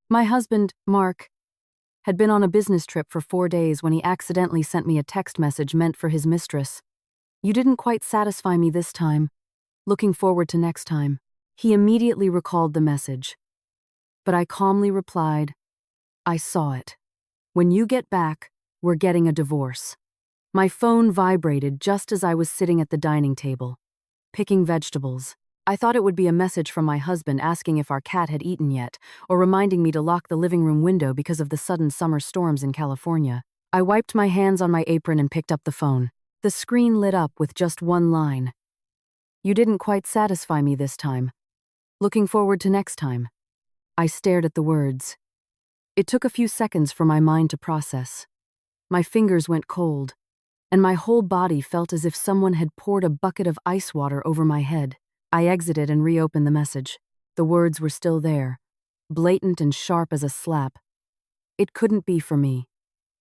My husband, Mark, had been on a business trip for 4 days when he accidentally sent me a text message meant for his mistress. "You didn't quite satisfy me this time. Looking forward to next time." He immediately recalled the message. But I calmly replied, "I saw it. When you get back, we're getting a divorce." My phone vibrated just as I was sitting at the dining table, picking vegetables. I thought it would be a message from my husband asking if our cat had eaten yet, or reminding me to lock the living room window because of the sudden summer storms in California. I wiped my hands on my apron and picked up the phone. The screen lit up with just one line. "You didn't quite satisfy me this time. Looking forward to next time." I stared at the words. It took a few seconds for my mind to process. My fingers went cold, and my whole body felt as if someone had poured a bucket of ice water over my head. I exited and reopened the message. The words were still there, blatant and sharp as a slap. It couldn't be for me.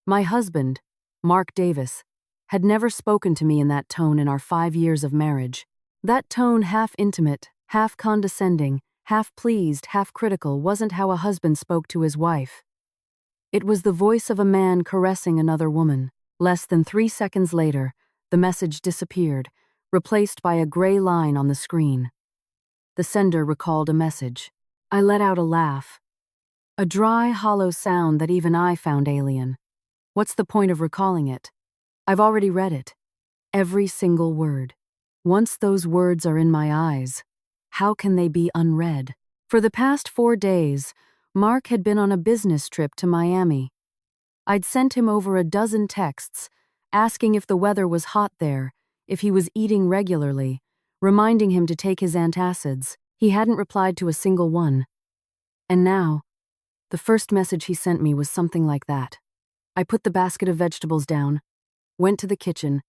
My husband, Mark Davis, had never spoken to me in that tone in our 5 years of marriage. That tone, half intimate, half condescending, half pleased, half critical, wasn't how a husband spoke to his wife. It was the voice of a man caressing another woman. Less than 3 seconds later, the message disappeared, replaced by a gray line on the screen. The sender recalled a message. I let out a laugh. A dry, hollow sound that even I found alien. What's the point of recalling it? I've already read it. Every single word. Once those words are in my eyes, how can they be unread? For the past 4 days, Mark had been on a business trip to Miami. I'd sent him over a dozen texts, asking if the weather was hot there, if he was eating regularly, reminding him to take his antacids. He hadn't replied to a single one. And now, the first message he sent me was something like that. I put the basket of vegetables down, went to the kitchen,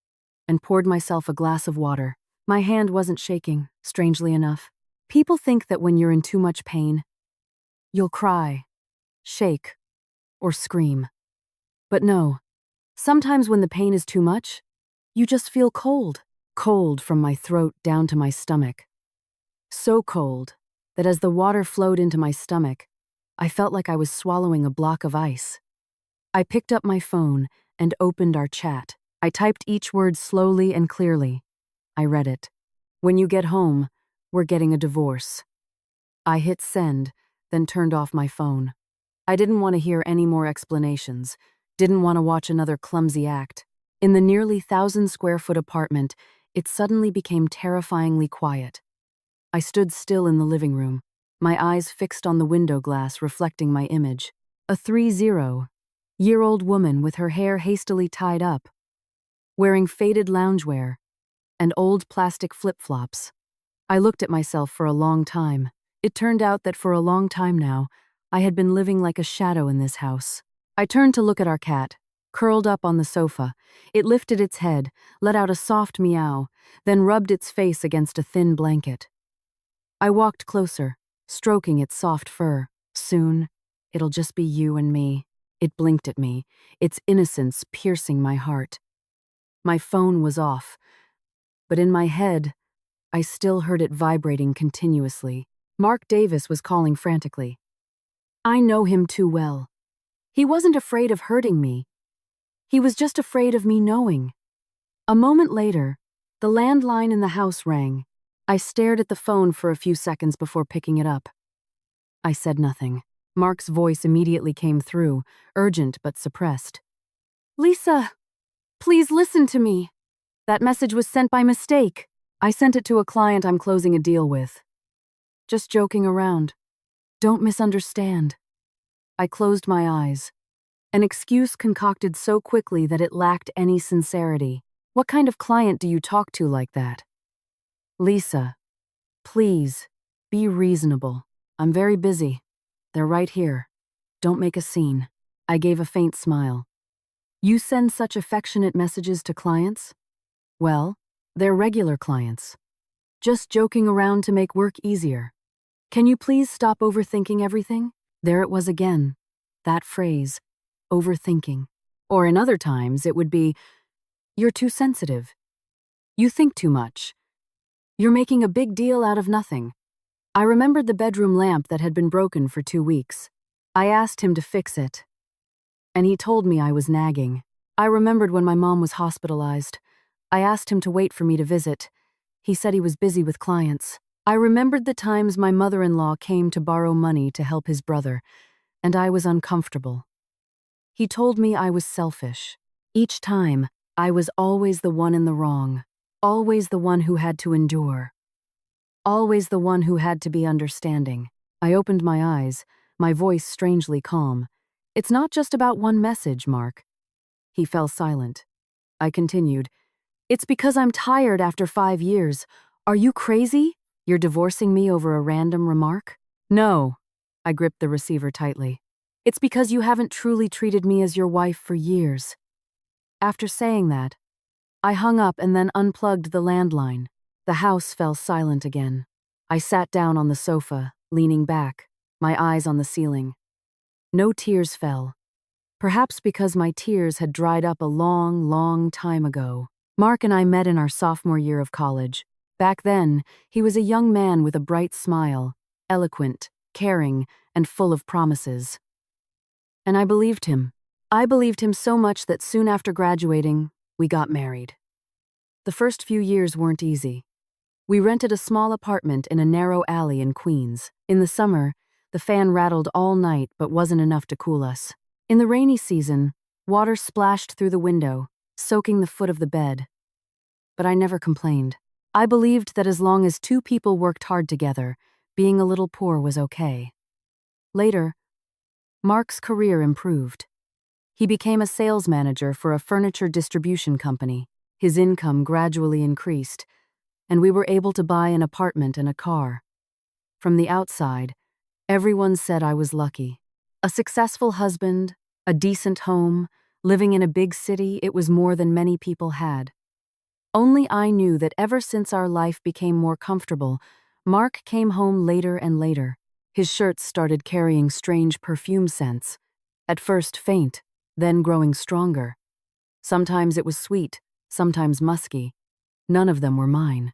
and poured myself a glass of water. My hand wasn't shaking, strangely enough. People think that when you're in too much pain, you'll cry, shake, or scream. But no, sometimes when the pain is too much, you just feel cold. Cold from my throat down to my stomach. So cold that as the water flowed into my stomach, I felt like I was swallowing a block of ice. I picked up my phone and opened our chat. I typed each word slowly and clearly. I read it. "When you get home, we're getting a divorce." I hit send, then turned off my phone. I didn't want to hear any more explanations, didn't want to watch another clumsy act. In the nearly 1,000-square-foot apartment, it suddenly became terrifyingly quiet. I stood still in the living room, my eyes fixed on the window glass reflecting my image. A 30-year-old woman with her hair hastily tied up, wearing faded loungewear and old plastic flip-flops. I looked at myself for a long time. It turned out that for a long time now, I had been living like a shadow in this house. I turned to look at our cat, curled up on the sofa. It lifted its head, let out a soft meow, then rubbed its face against a thin blanket. I walked closer, stroking its soft fur. "Soon, it'll just be you and me." It blinked at me, its innocence piercing my heart. My phone was off, but in my head, I still heard it vibrating continuously. Mark Davis was calling frantically. I know him too well. He wasn't afraid of hurting me. He was just afraid of me knowing. A moment later, the landline in the house rang. I stared at the phone for a few seconds before picking it up. I said nothing. Mark's voice immediately came through, urgent but suppressed. "Lisa, please listen to me. That message was sent by mistake. I sent it to a client I'm closing a deal with. Just joking around. Don't misunderstand." I closed my eyes. An excuse concocted so quickly that it lacked any sincerity. What kind of client do you talk to like that? "Lisa, please, be reasonable. I'm very busy. They're right here. Don't make a scene." I gave a faint smile. "You send such affectionate messages to clients?" "Well, they're regular clients. Just joking around to make work easier. Can you please stop overthinking everything?" There it was again, that phrase, overthinking. Or in other times, it would be, "You're too sensitive. You think too much. You're making a big deal out of nothing." I remembered the bedroom lamp that had been broken for 2 weeks. I asked him to fix it, and he told me I was nagging. I remembered when my mom was hospitalized. I asked him to wait for me to visit. He said he was busy with clients. I remembered the times my mother-in-law came to borrow money to help his brother, and I was uncomfortable. He told me I was selfish. Each time, I was always the one in the wrong, always the one who had to endure, always the one who had to be understanding. I opened my eyes, my voice strangely calm. It's not just about one message, Mark. He fell silent. I continued, it's because I'm tired after 5 years. Are you crazy? You're divorcing me over a random remark? No. I gripped the receiver tightly. It's because you haven't truly treated me as your wife for years. After saying that, I hung up and then unplugged the landline. The house fell silent again. I sat down on the sofa, leaning back, my eyes on the ceiling. No tears fell. Perhaps because my tears had dried up a long, long time ago. Mark and I met in our sophomore year of college. Back then, he was a young man with a bright smile, eloquent, caring, and full of promises. And I believed him. I believed him so much that soon after graduating, we got married. The first few years weren't easy. We rented a small apartment in a narrow alley in Queens. In the summer, the fan rattled all night but wasn't enough to cool us. In the rainy season, water splashed through the window, soaking the foot of the bed. But I never complained. I believed that as long as 2 people worked hard together, being a little poor was okay. Later, Mark's career improved. He became a sales manager for a furniture distribution company. His income gradually increased, and we were able to buy an apartment and a car. From the outside, everyone said I was lucky. A successful husband, a decent home, living in a big city, it was more than many people had. Only I knew that ever since our life became more comfortable, Mark came home later and later. His shirts started carrying strange perfume scents, at first faint, then growing stronger. Sometimes it was sweet, sometimes musky. None of them were mine.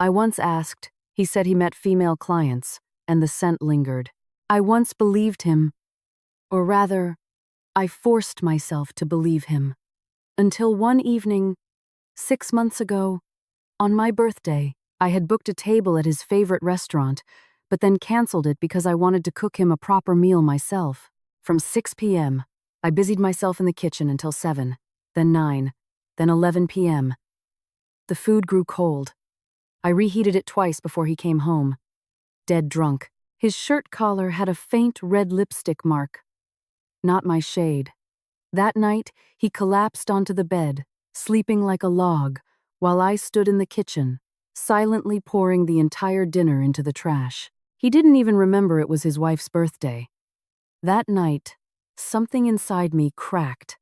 I once asked, he said he met female clients, and the scent lingered. I once believed him. Or rather, I forced myself to believe him. Until one evening, 6 months ago, on my birthday, I had booked a table at his favorite restaurant, but then canceled it because I wanted to cook him a proper meal myself. From 6 p.m., I busied myself in the kitchen until 7, then 9, then 11 p.m. The food grew cold. I reheated it twice before he came home. Dead drunk. His shirt collar had a faint red lipstick mark. Not my shade. That night, he collapsed onto the bed, sleeping like a log, while I stood in the kitchen, silently pouring the entire dinner into the trash. He didn't even remember it was his wife's birthday. That night, something inside me cracked.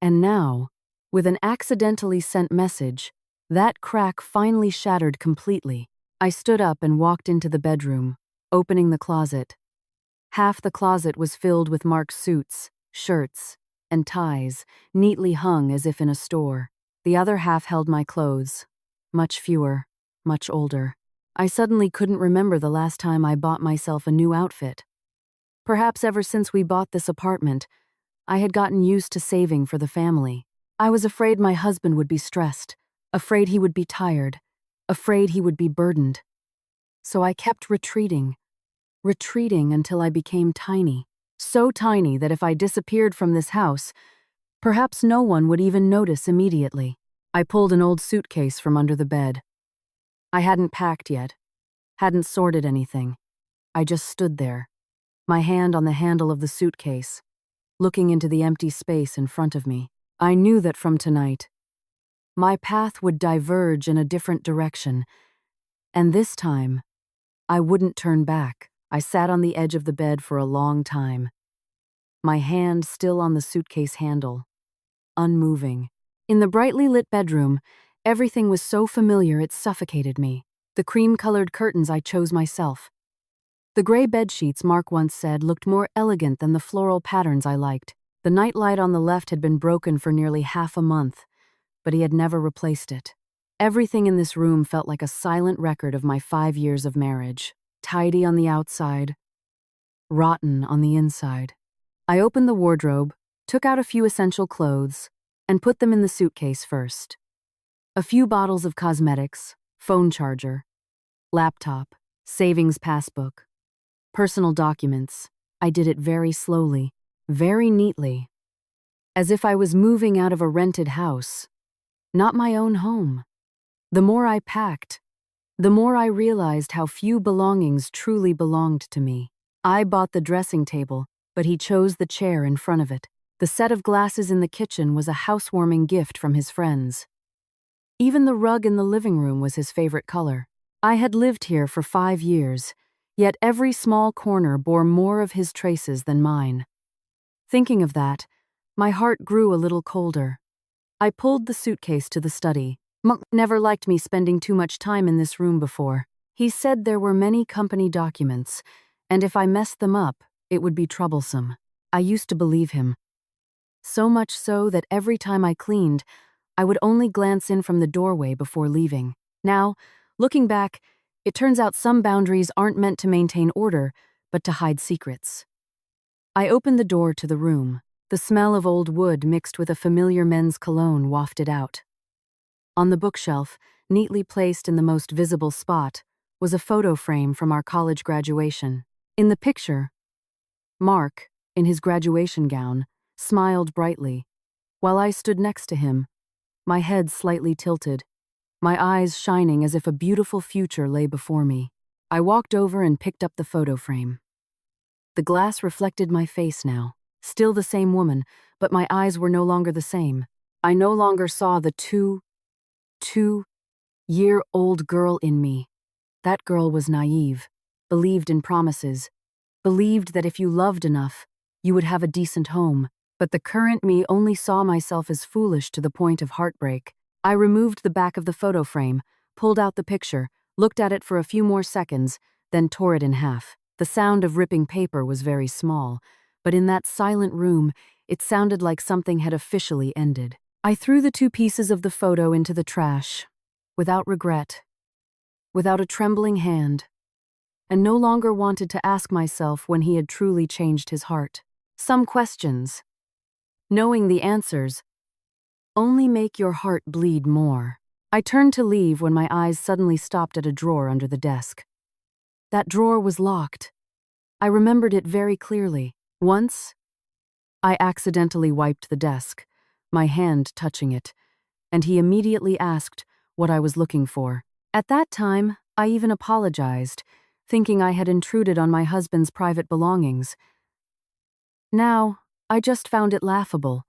And now, with an accidentally sent message, that crack finally shattered completely. I stood up and walked into the bedroom, opening the closet. Half the closet was filled with Mark's suits, shirts, and ties, neatly hung as if in a store. The other half held my clothes, much fewer, much older. I suddenly couldn't remember the last time I bought myself a new outfit. Perhaps ever since we bought this apartment, I had gotten used to saving for the family. I was afraid my husband would be stressed, afraid he would be tired, afraid he would be burdened. So I kept retreating until I became tiny. So tiny that if I disappeared from this house, perhaps no one would even notice immediately. I pulled an old suitcase from under the bed. I hadn't packed yet, hadn't sorted anything. I just stood there, my hand on the handle of the suitcase, looking into the empty space in front of me. I knew that from tonight, my path would diverge in a different direction, and this time, I wouldn't turn back. I sat on the edge of the bed for a long time, my hand still on the suitcase handle, unmoving. In the brightly lit bedroom, everything was so familiar it suffocated me. The cream-colored curtains I chose myself. The gray bedsheets, Mark once said, looked more elegant than the floral patterns I liked. The nightlight on the left had been broken for nearly half a month, but he had never replaced it. Everything in this room felt like a silent record of my 5 years of marriage. Tidy on the outside, rotten on the inside. I opened the wardrobe, took out a few essential clothes, and put them in the suitcase first. A few bottles of cosmetics, phone charger, laptop, savings passbook, personal documents. I did it very slowly, very neatly, as if I was moving out of a rented house, not my own home. The more I packed, the more I realized how few belongings truly belonged to me. I bought the dressing table, but he chose the chair in front of it. The set of glasses in the kitchen was a housewarming gift from his friends. Even the rug in the living room was his favorite color. I had lived here for 5 years, yet every small corner bore more of his traces than mine. Thinking of that, my heart grew a little colder. I pulled the suitcase to the study. Monk never liked me spending too much time in this room before. He said there were many company documents, and if I messed them up, it would be troublesome. I used to believe him. So much so that every time I cleaned, I would only glance in from the doorway before leaving. Now, looking back, it turns out some boundaries aren't meant to maintain order, but to hide secrets. I opened the door to the room. The smell of old wood mixed with a familiar men's cologne wafted out. On the bookshelf, neatly placed in the most visible spot, was a photo frame from our college graduation. In the picture, Mark, in his graduation gown, smiled brightly, while I stood next to him, my head slightly tilted, my eyes shining as if a beautiful future lay before me. I walked over and picked up the photo frame. The glass reflected my face now, still the same woman, but my eyes were no longer the same. I no longer saw the two-year-old girl in me. That girl was naive, believed in promises, believed that if you loved enough, you would have a decent home. But the current me only saw myself as foolish to the point of heartbreak. I removed the back of the photo frame, pulled out the picture, looked at it for a few more seconds, then tore it in half. The sound of ripping paper was very small, but in that silent room, it sounded like something had officially ended. I threw the 2 pieces of the photo into the trash, without regret, without a trembling hand, and no longer wanted to ask myself when he had truly changed his heart. Some questions, knowing the answers, only make your heart bleed more. I turned to leave when my eyes suddenly stopped at a drawer under the desk. That drawer was locked. I remembered it very clearly. Once, I accidentally wiped the desk, my hand touching it, and he immediately asked what I was looking for. At that time, I even apologized, thinking I had intruded on my husband's private belongings. Now, I just found it laughable.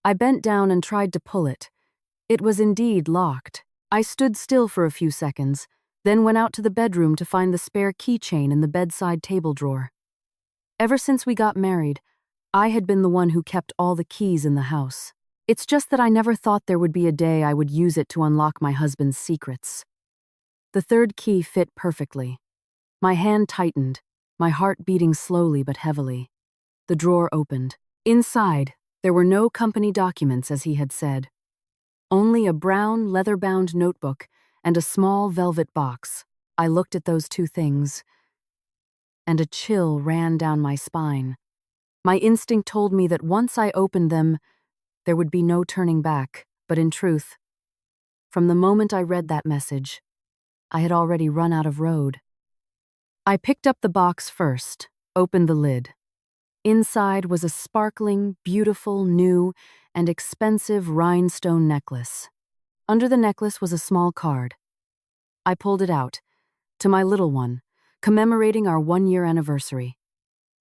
I bent down and tried to pull it. It was indeed locked. I stood still for a few seconds, then went out to the bedroom to find the spare keychain in the bedside table drawer. Ever since we got married, I had been the one who kept all the keys in the house. It's just that I never thought there would be a day I would use it to unlock my husband's secrets. The 3rd key fit perfectly. My hand tightened, my heart beating slowly but heavily. The drawer opened. Inside, there were no company documents, as he had said. Only a brown, leather-bound notebook and a small velvet box. I looked at those 2 things, and a chill ran down my spine. My instinct told me that once I opened them, there would be no turning back, but in truth, from the moment I read that message, I had already run out of road. I picked up the box first, opened the lid. Inside was a sparkling, beautiful, new, and expensive rhinestone necklace. Under the necklace was a small card. I pulled it out, to my little one, commemorating our 1-year anniversary.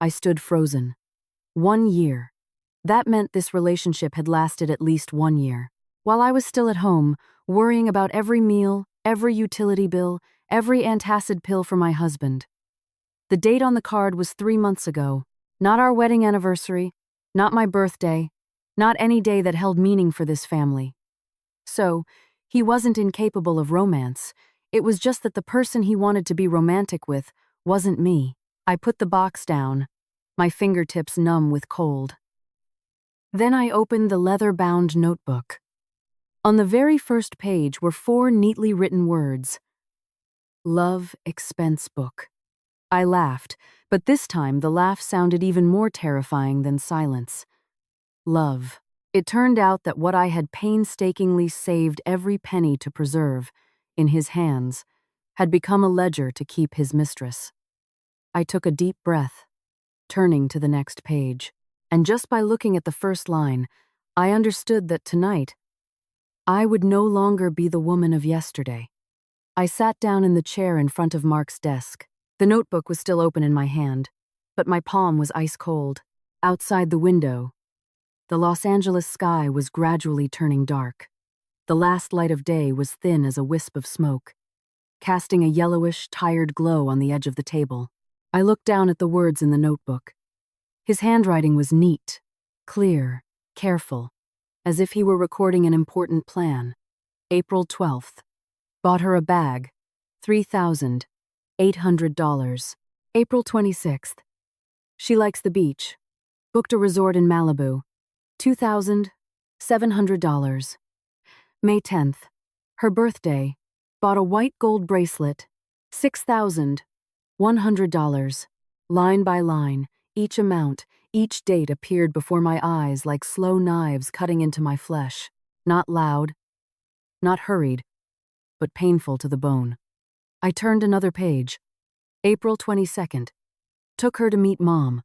I stood frozen. 1 year. That meant this relationship had lasted at least 1 year. While I was still at home, worrying about every meal, every utility bill, every antacid pill for my husband. The date on the card was 3 months ago. Not our wedding anniversary, not my birthday, not any day that held meaning for this family. So, he wasn't incapable of romance. It was just that the person he wanted to be romantic with wasn't me. I put the box down, my fingertips numb with cold. Then I opened the leather-bound notebook. On the very first page were 4 neatly written words. Love Expense Book. I laughed, but this time the laugh sounded even more terrifying than silence. Love. It turned out that what I had painstakingly saved every penny to preserve, in his hands, had become a ledger to keep his mistress. I took a deep breath, turning to the next page, and just by looking at the first line, I understood that tonight, I would no longer be the woman of yesterday. I sat down in the chair in front of Mark's desk. The notebook was still open in my hand, but my palm was ice cold. Outside the window, the Los Angeles sky was gradually turning dark. The last light of day was thin as a wisp of smoke, casting a yellowish, tired glow on the edge of the table. I looked down at the words in the notebook. His handwriting was neat, clear, careful, as if he were recording an important plan. April 12th. Bought her a bag. $3,800. April 26th. She likes the beach. Booked a resort in Malibu. $2,700. May 10th. Her birthday. Bought a white gold bracelet. $6,100. Line by line, each amount, each date appeared before my eyes like slow knives cutting into my flesh. Not loud, not hurried, but painful to the bone. I turned another page. April 22nd. Took her to meet Mom.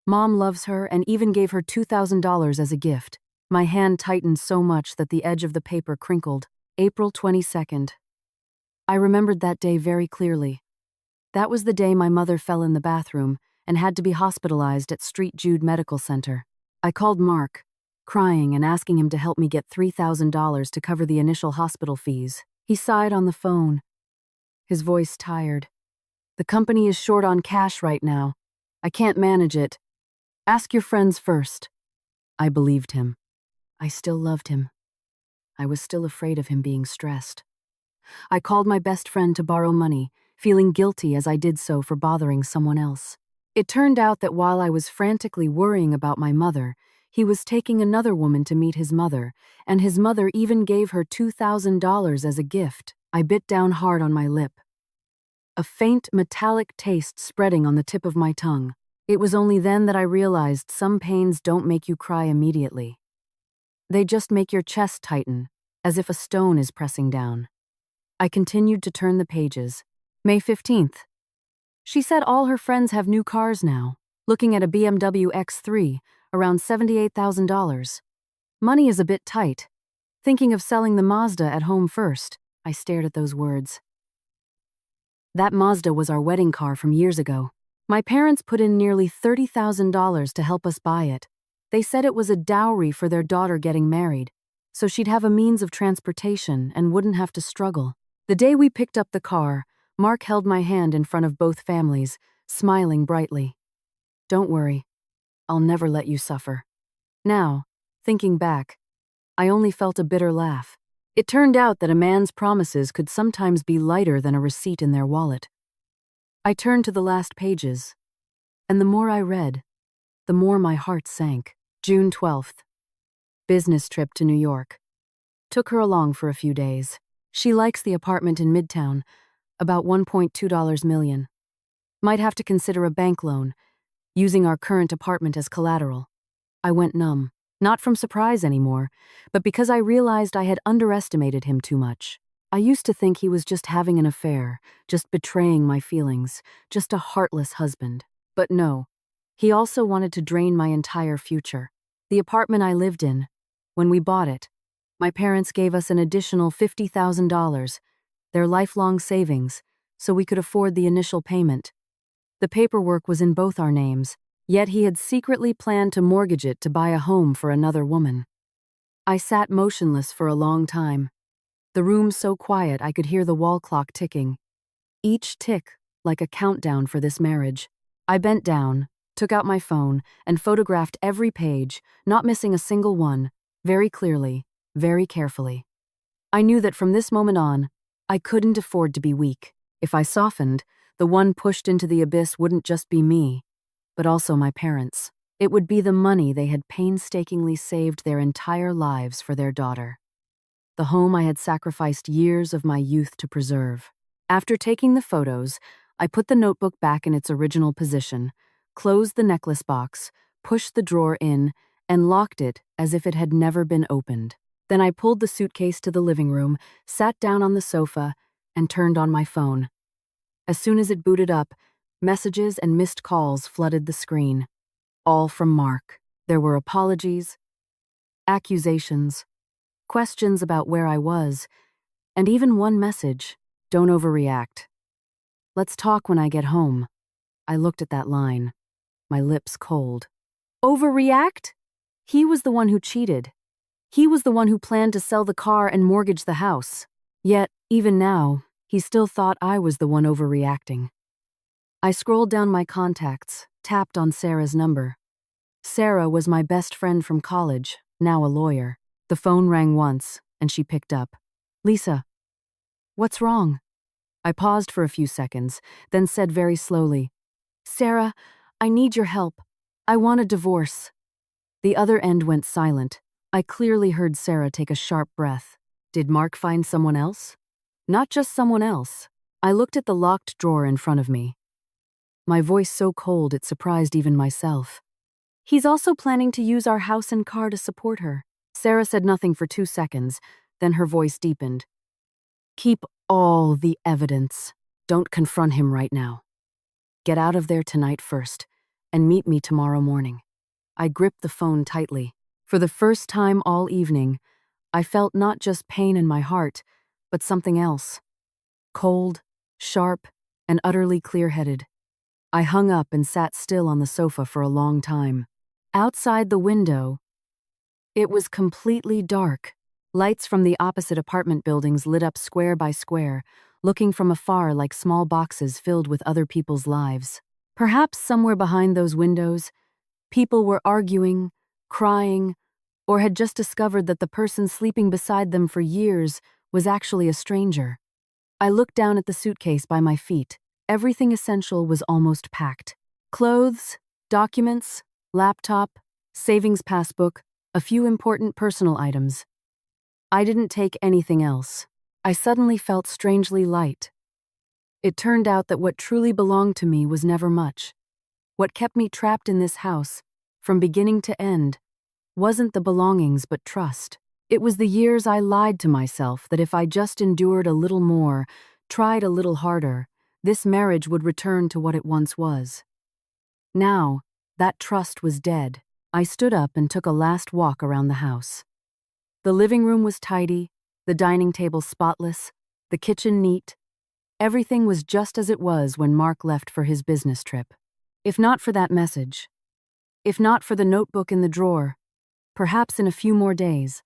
Mom loves her and even gave her $2,000 as a gift. My hand tightened so much that the edge of the paper crinkled. April 22nd. I remembered that day very clearly. That was the day my mother fell in the bathroom and had to be hospitalized at St. Jude Medical Center. I called Mark, crying and asking him to help me get $3,000 to cover the initial hospital fees. He sighed on the phone, his voice tired. The company is short on cash right now. I can't manage it. Ask your friends first. I believed him. I still loved him. I was still afraid of him being stressed. I called my best friend to borrow money, feeling guilty as I did so for bothering someone else. It turned out that while I was frantically worrying about my mother, he was taking another woman to meet his mother, and his mother even gave her $2,000 as a gift. I bit down hard on my lip, a faint metallic taste spreading on the tip of my tongue. It was only then that I realized some pains don't make you cry immediately. They just make your chest tighten, as if a stone is pressing down. I continued to turn the pages. May 15th. She said all her friends have new cars now, looking at a BMW X3, around $78,000. Money is a bit tight. Thinking of selling the Mazda at home first. I stared at those words. That Mazda was our wedding car from years ago. My parents put in nearly $30,000 to help us buy it. They said it was a dowry for their daughter getting married, so she'd have a means of transportation and wouldn't have to struggle. The day we picked up the car, Mark held my hand in front of both families, smiling brightly. Don't worry, I'll never let you suffer. Now, thinking back, I only felt a bitter laugh. It turned out that a man's promises could sometimes be lighter than a receipt in their wallet. I turned to the last pages, and the more I read, the more my heart sank. June 12th. Business trip to New York. Took her along for a few days. She likes the apartment in Midtown, about $1.2 million. Might have to consider a bank loan, using our current apartment as collateral. I went numb, not from surprise anymore, but because I realized I had underestimated him too much. I used to think he was just having an affair, just betraying my feelings, just a heartless husband. But no, he also wanted to drain my entire future. The apartment I lived in, when we bought it, my parents gave us an additional $50,000, their lifelong savings, so we could afford the initial payment. The paperwork was in both our names, yet he had secretly planned to mortgage it to buy a home for another woman. I sat motionless for a long time. The room so quiet I could hear the wall clock ticking, each tick like a countdown for this marriage. I bent down, took out my phone, and photographed every page, not missing a single one, very clearly, very carefully. I knew that from this moment on, I couldn't afford to be weak. If I softened, the one pushed into the abyss wouldn't just be me, but also my parents. It would be the money they had painstakingly saved their entire lives for their daughter. The home I had sacrificed years of my youth to preserve. After taking the photos, I put the notebook back in its original position, closed the necklace box, pushed the drawer in, and locked it as if it had never been opened. Then I pulled the suitcase to the living room, sat down on the sofa, and turned on my phone. As soon as it booted up, messages and missed calls flooded the screen. All from Mark. There were apologies, accusations, questions about where I was, and even one message, "Don't overreact. Let's talk when I get home." I looked at that line, my lips cold. Overreact? He was the one who cheated. He was the one who planned to sell the car and mortgage the house. Yet, even now, he still thought I was the one overreacting. I scrolled down my contacts, tapped on Sarah's number. Sarah was my best friend from college, now a lawyer. The phone rang once, and she picked up. "Lisa, what's wrong?" I paused for a few seconds, then said very slowly, "Sarah, I need your help. I want a divorce." The other end went silent. I clearly heard Sarah take a sharp breath. Did Mark find someone else? Not just someone else. I looked at the locked drawer in front of me. My voice so cold it surprised even myself. "He's also planning to use our house and car to support her." Sarah said nothing for 2 seconds, then her voice deepened. "Keep all the evidence. Don't confront him right now. Get out of there tonight first, and meet me tomorrow morning." I gripped the phone tightly. For the first time all evening, I felt not just pain in my heart, but something else. Cold, sharp, and utterly clear-headed. I hung up and sat still on the sofa for a long time. Outside the window, it was completely dark. Lights from the opposite apartment buildings lit up square by square, looking from afar like small boxes filled with other people's lives. Perhaps somewhere behind those windows, people were arguing, crying, or had just discovered that the person sleeping beside them for years was actually a stranger. I looked down at the suitcase by my feet. Everything essential was almost packed. Clothes, documents, laptop, savings passbook, a few important personal items. I didn't take anything else. I suddenly felt strangely light. It turned out that what truly belonged to me was never much. What kept me trapped in this house, from beginning to end, wasn't the belongings but trust. It was the years I lied to myself that if I just endured a little more, tried a little harder, this marriage would return to what it once was. Now, that trust was dead. I stood up and took a last walk around the house. The living room was tidy, the dining table spotless, the kitchen neat. Everything was just as it was when Mark left for his business trip. If not for that message, if not for the notebook in the drawer, perhaps in a few more days,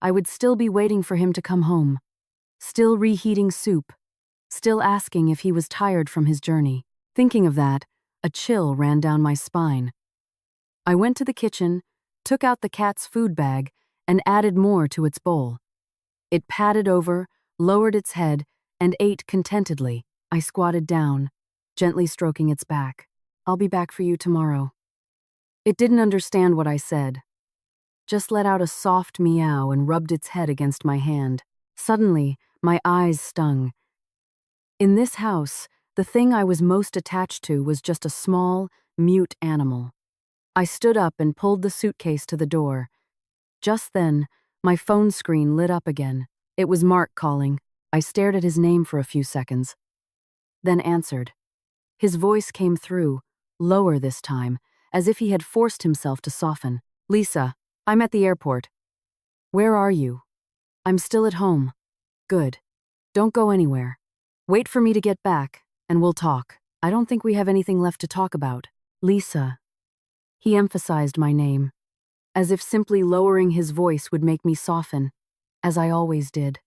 I would still be waiting for him to come home, still reheating soup, still asking if he was tired from his journey. Thinking of that, a chill ran down my spine. I went to the kitchen, took out the cat's food bag, and added more to its bowl. It padded over, lowered its head, and ate contentedly. I squatted down, gently stroking its back. "I'll be back for you tomorrow." It didn't understand what I said, just let out a soft meow and rubbed its head against my hand. Suddenly, my eyes stung. In this house, the thing I was most attached to was just a small, mute animal. I stood up and pulled the suitcase to the door. Just then, my phone screen lit up again. It was Mark calling. I stared at his name for a few seconds, then answered. His voice came through, lower this time, as if he had forced himself to soften. "Lisa, I'm at the airport." "Where are you?" "I'm still at home." "Good. Don't go anywhere. Wait for me to get back, and we'll talk. I don't think we have anything left to talk about." "Lisa." He emphasized my name, as if simply lowering his voice would make me soften, as I always did.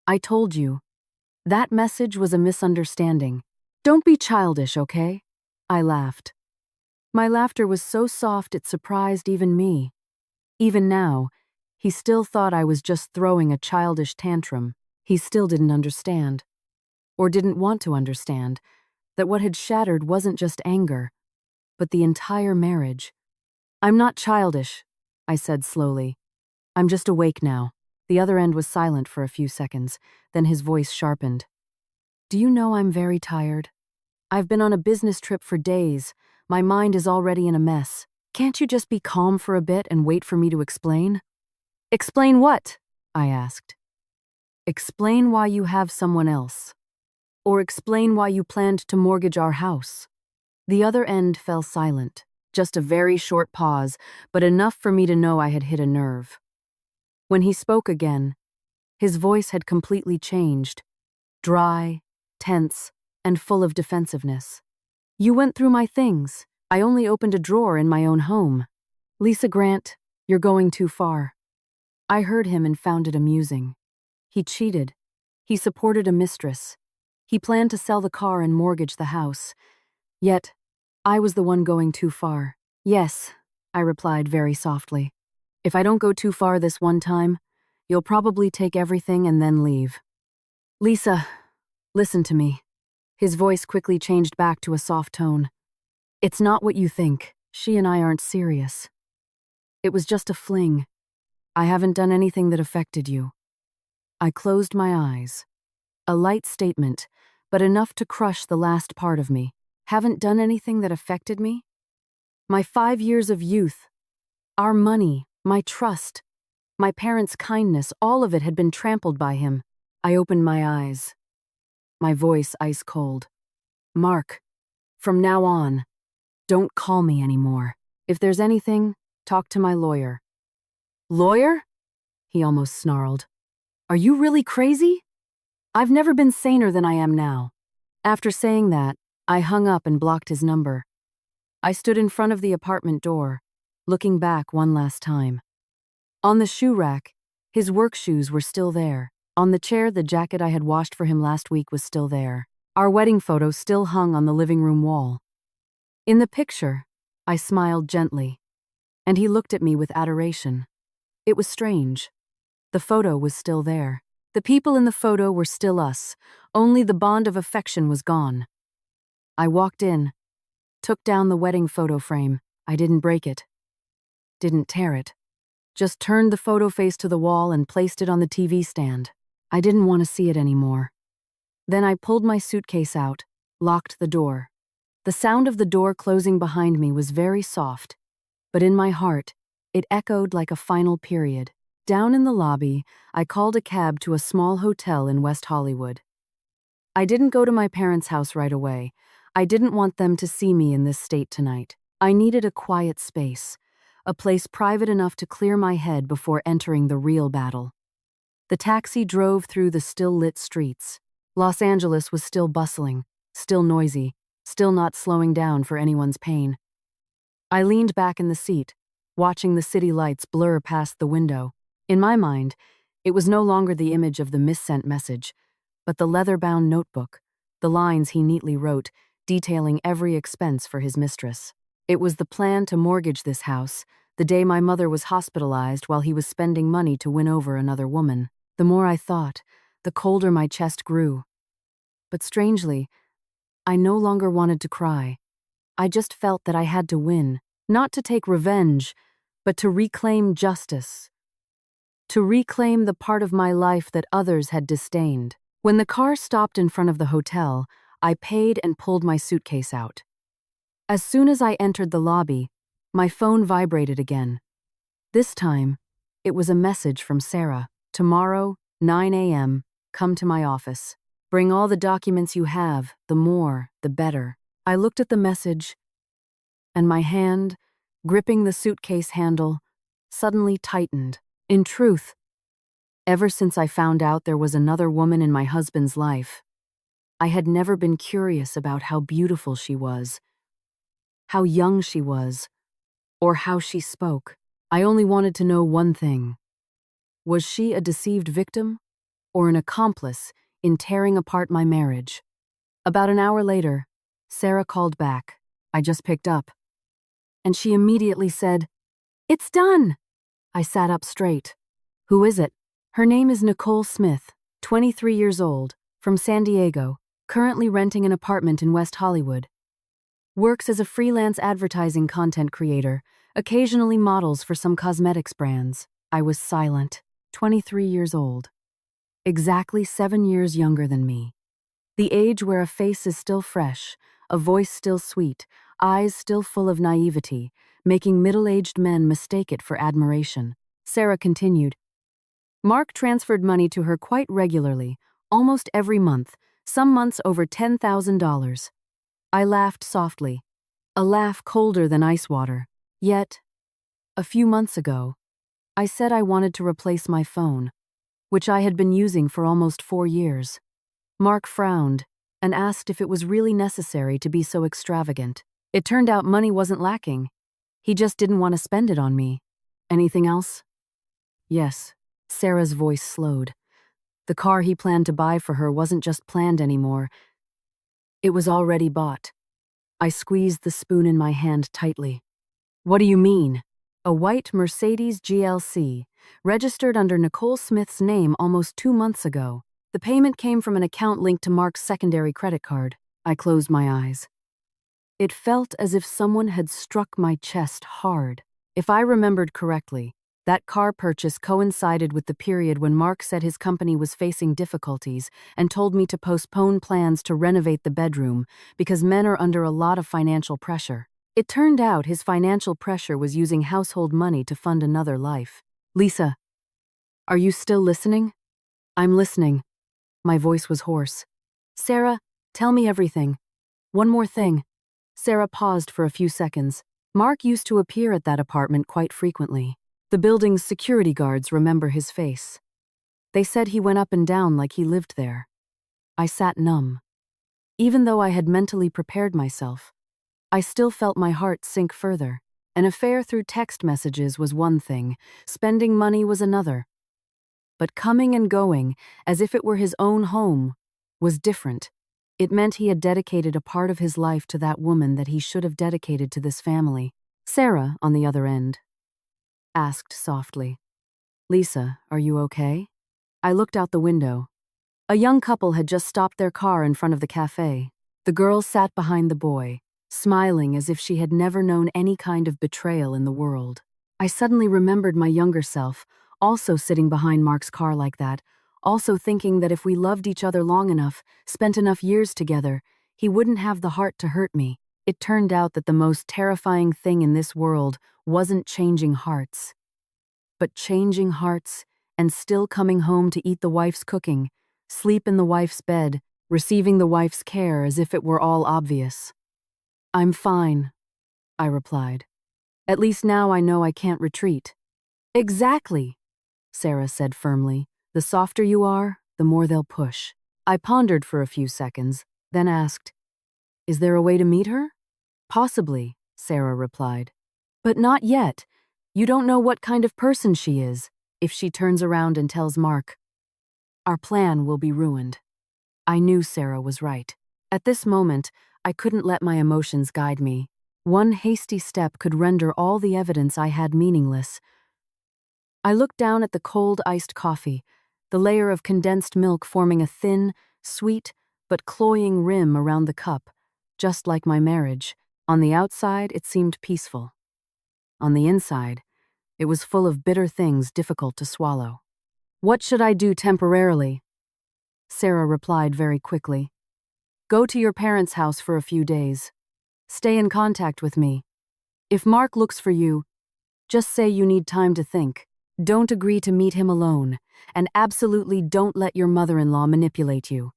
"I told you. That message was a misunderstanding. Don't be childish, okay?" I laughed. My laughter was so soft it surprised even me. Even now, he still thought I was just throwing a childish tantrum. He still didn't understand, or didn't want to understand, that what had shattered wasn't just anger, but the entire marriage. "I'm not childish," I said slowly. "I'm just awake now." The other end was silent for a few seconds, then his voice sharpened. "Do you know I'm very tired?" I've been on a business trip for days. My mind is already in a mess. Can't you just be calm for a bit and wait for me to explain? Explain what? I asked. Explain why you have someone else. Or explain why you planned to mortgage our house. The other end fell silent. Just a very short pause, but enough for me to know I had hit a nerve. When he spoke again, his voice had completely changed. Dry, tense, and full of defensiveness. You went through my things. I only opened a drawer in my own home. Lisa Grant, you're going too far. I heard him and found it amusing. He cheated. He supported a mistress. He planned to sell the car and mortgage the house. Yet, I was the one going too far. Yes, I replied very softly. If I don't go too far this one time, you'll probably take everything and then leave. Lisa, listen to me. His voice quickly changed back to a soft tone. It's not what you think. She and I aren't serious. It was just a fling. I haven't done anything that affected you. I closed my eyes. A light statement, but enough to crush the last part of me. Haven't done anything that affected me? My 5 years of youth, our money, my trust, my parents' kindness, all of it had been trampled by him. I opened my eyes. My voice ice cold. Mark, from now on, don't call me anymore. If there's anything, talk to my lawyer. Lawyer? He almost snarled. Are you really crazy? I've never been saner than I am now. After saying that, I hung up and blocked his number. I stood in front of the apartment door, looking back one last time. On the shoe rack, his work shoes were still there. On the chair, the jacket I had washed for him last week was still there. Our wedding photo still hung on the living room wall. In the picture, I smiled gently, and he looked at me with adoration. It was strange. The photo was still there. The people in the photo were still us, only the bond of affection was gone. I walked in, took down the wedding photo frame. I didn't break it, didn't tear it, just turned the photo face to the wall and placed it on the TV stand. I didn't want to see it anymore. Then I pulled my suitcase out, locked the door. The sound of the door closing behind me was very soft, but in my heart, it echoed like a final period. Down in the lobby, I called a cab to a small hotel in West Hollywood. I didn't go to my parents' house right away. I didn't want them to see me in this state tonight. I needed a quiet space, a place private enough to clear my head before entering the real battle. The taxi drove through the still-lit streets. Los Angeles was still bustling, still noisy, still not slowing down for anyone's pain. I leaned back in the seat, watching the city lights blur past the window. In my mind, it was no longer the image of the missent message, but the leather-bound notebook, the lines he neatly wrote, detailing every expense for his mistress. It was the plan to mortgage this house, the day my mother was hospitalized while he was spending money to win over another woman. The more I thought, the colder my chest grew. But strangely, I no longer wanted to cry. I just felt that I had to win, not to take revenge, but to reclaim justice. To reclaim the part of my life that others had disdained. When the car stopped in front of the hotel, I paid and pulled my suitcase out. As soon as I entered the lobby, my phone vibrated again. This time, it was a message from Sarah. Tomorrow, 9 a.m., come to my office. Bring all the documents you have, the more, the better. I looked at the message, and my hand, gripping the suitcase handle, suddenly tightened. In truth, ever since I found out there was another woman in my husband's life, I had never been curious about how beautiful she was, how young she was, or how she spoke. I only wanted to know one thing. Was she a deceived victim or an accomplice in tearing apart my marriage? About an hour later, Sarah called back. I just picked up. And she immediately said, "It's done!" I sat up straight. Who is it? Her name is Nicole Smith, 23 years old, from San Diego, currently renting an apartment in West Hollywood. Works as a freelance advertising content creator, occasionally models for some cosmetics brands. I was silent. 23 years old. Exactly 7 years younger than me. The age where a face is still fresh, a voice still sweet, eyes still full of naivety, making middle-aged men mistake it for admiration. Sarah continued. Mark transferred money to her quite regularly, almost every month, some months over $10,000. I laughed softly, a laugh colder than ice water. Yet, a few months ago, I said I wanted to replace my phone, which I had been using for almost 4 years. Mark frowned and asked if it was really necessary to be so extravagant. It turned out money wasn't lacking. He just didn't want to spend it on me. Anything else? Yes. Sarah's voice slowed. The car he planned to buy for her wasn't just planned anymore. It was already bought. I squeezed the spoon in my hand tightly. What do you mean? A white Mercedes GLC, registered under Nicole Smith's name almost 2 months ago. The payment came from an account linked to Mark's secondary credit card. I closed my eyes. It felt as if someone had struck my chest hard. If I remembered correctly, that car purchase coincided with the period when Mark said his company was facing difficulties and told me to postpone plans to renovate the bedroom because men are under a lot of financial pressure. It turned out his financial pressure was using household money to fund another life. Lisa, are you still listening? I'm listening. My voice was hoarse. Sarah, tell me everything. One more thing. Sarah paused for a few seconds. Mark used to appear at that apartment quite frequently. The building's security guards remember his face. They said he went up and down like he lived there. I sat numb. Even though I had mentally prepared myself, I still felt my heart sink further. An affair through text messages was one thing, spending money was another. But coming and going, as if it were his own home, was different. It meant he had dedicated a part of his life to that woman that he should have dedicated to this family. Sarah, on the other end, asked softly, Lisa, are you okay? I looked out the window. A young couple had just stopped their car in front of the cafe. The girl sat behind the boy, smiling as if she had never known any kind of betrayal in the world. I suddenly remembered my younger self, also sitting behind Mark's car like that, also thinking that if we loved each other long enough, spent enough years together, he wouldn't have the heart to hurt me. It turned out that the most terrifying thing in this world wasn't changing hearts, but changing hearts and still coming home to eat the wife's cooking, sleep in the wife's bed, receiving the wife's care as if it were all obvious. I'm fine, I replied. At least now I know I can't retreat. Exactly, Sarah said firmly. The softer you are, the more they'll push. I pondered for a few seconds, then asked, Is there a way to meet her? Possibly, Sarah replied. But not yet. You don't know what kind of person she is. If she turns around and tells Mark, our plan will be ruined. I knew Sarah was right. At this moment, I couldn't let my emotions guide me. One hasty step could render all the evidence I had meaningless. I looked down at the cold iced coffee, the layer of condensed milk forming a thin, sweet, but cloying rim around the cup, just like my marriage. On the outside, it seemed peaceful. On the inside, it was full of bitter things difficult to swallow. What should I do temporarily? Sarah replied very quickly. Go to your parents' house for a few days. Stay in contact with me. If Mark looks for you, just say you need time to think. Don't agree to meet him alone, and absolutely don't let your mother-in-law manipulate you.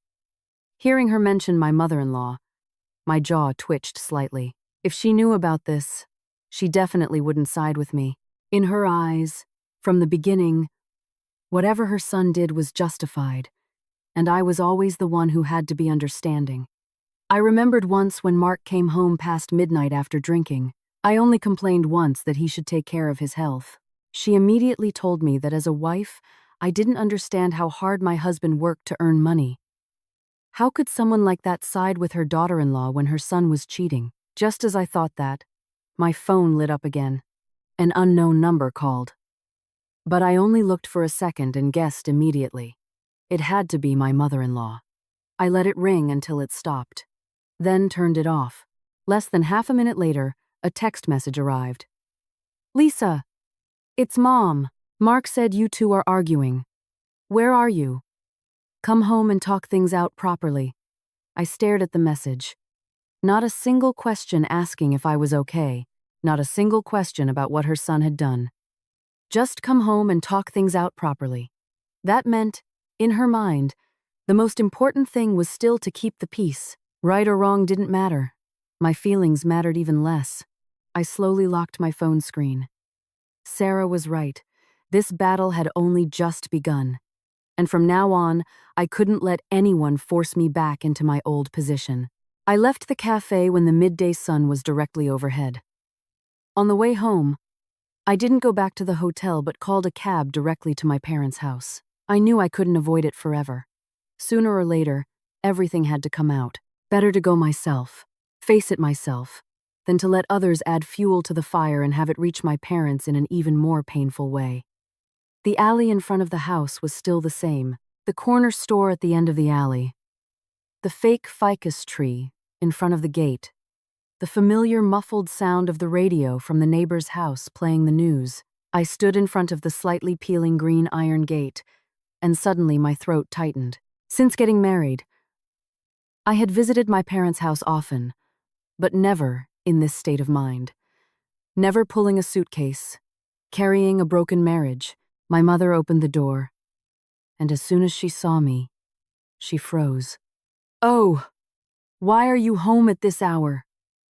Hearing her mention my mother-in-law, my jaw twitched slightly. If she knew about this, she definitely wouldn't side with me. In her eyes, from the beginning, whatever her son did was justified, and I was always the one who had to be understanding. I remembered once when Mark came home past midnight after drinking. I only complained once that he should take care of his health. She immediately told me that as a wife, I didn't understand how hard my husband worked to earn money. How could someone like that side with her daughter-in-law when her son was cheating? Just as I thought that, my phone lit up again. An unknown number called. But I only looked for a second and guessed immediately. It had to be my mother-in-law. I let it ring until it stopped, then turned it off. Less than half a minute later, a text message arrived. Lisa, it's Mom. Mark said you two are arguing. Where are you? Come home and talk things out properly. I stared at the message. Not a single question asking if I was okay, not a single question about what her son had done. Just come home and talk things out properly. That meant, in her mind, the most important thing was still to keep the peace. Right or wrong didn't matter. My feelings mattered even less. I slowly locked my phone screen. Sarah was right. This battle had only just begun. And from now on, I couldn't let anyone force me back into my old position. I left the cafe when the midday sun was directly overhead. On the way home, I didn't go back to the hotel but called a cab directly to my parents' house. I knew I couldn't avoid it forever. Sooner or later, everything had to come out. Better to go myself, face it myself, than to let others add fuel to the fire and have it reach my parents in an even more painful way. The alley in front of the house was still the same, the corner store at the end of the alley, the fake ficus tree in front of the gate, the familiar muffled sound of the radio from the neighbor's house playing the news. I stood in front of the slightly peeling green iron gate, and suddenly my throat tightened. Since getting married, I had visited my parents' house often, but never in this state of mind. Never pulling a suitcase, carrying a broken marriage. My mother opened the door, and as soon as she saw me, she froze. "Oh, why are you home at this hour?"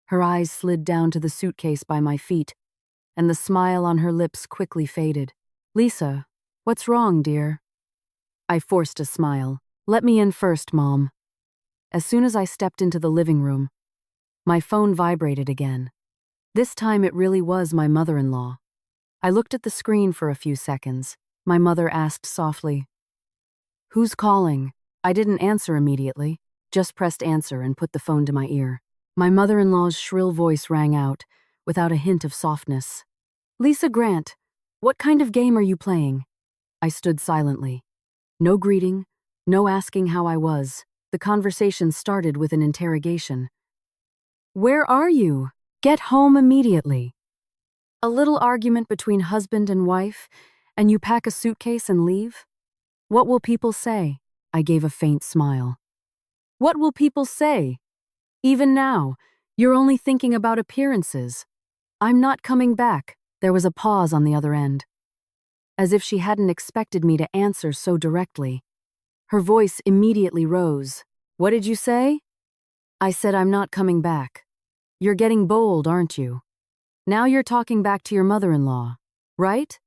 Her eyes slid down to the suitcase by my feet, and the smile on her lips quickly faded. "Lisa, what's wrong, dear?" I forced a smile. "Let me in first, Mom." As soon as I stepped into the living room, my phone vibrated again. This time it really was my mother-in-law. I looked at the screen for a few seconds. My mother asked softly, "Who's calling?" I didn't answer immediately, just pressed answer and put the phone to my ear. My mother-in-law's shrill voice rang out, without a hint of softness. "Lisa Grant, what kind of game are you playing?" I stood silently. No greeting, no asking how I was. The conversation started with an interrogation. "Where are you? Get home immediately." A little argument between husband and wife, and you pack a suitcase and leave? What will people say? I gave a faint smile. What will people say? Even now, you're only thinking about appearances. I'm not coming back. There was a pause on the other end. As if she hadn't expected me to answer so directly. Her voice immediately rose. "What did you say?" I said, "I'm not coming back." "You're getting bold, aren't you? Now you're talking back to your mother-in-law, right?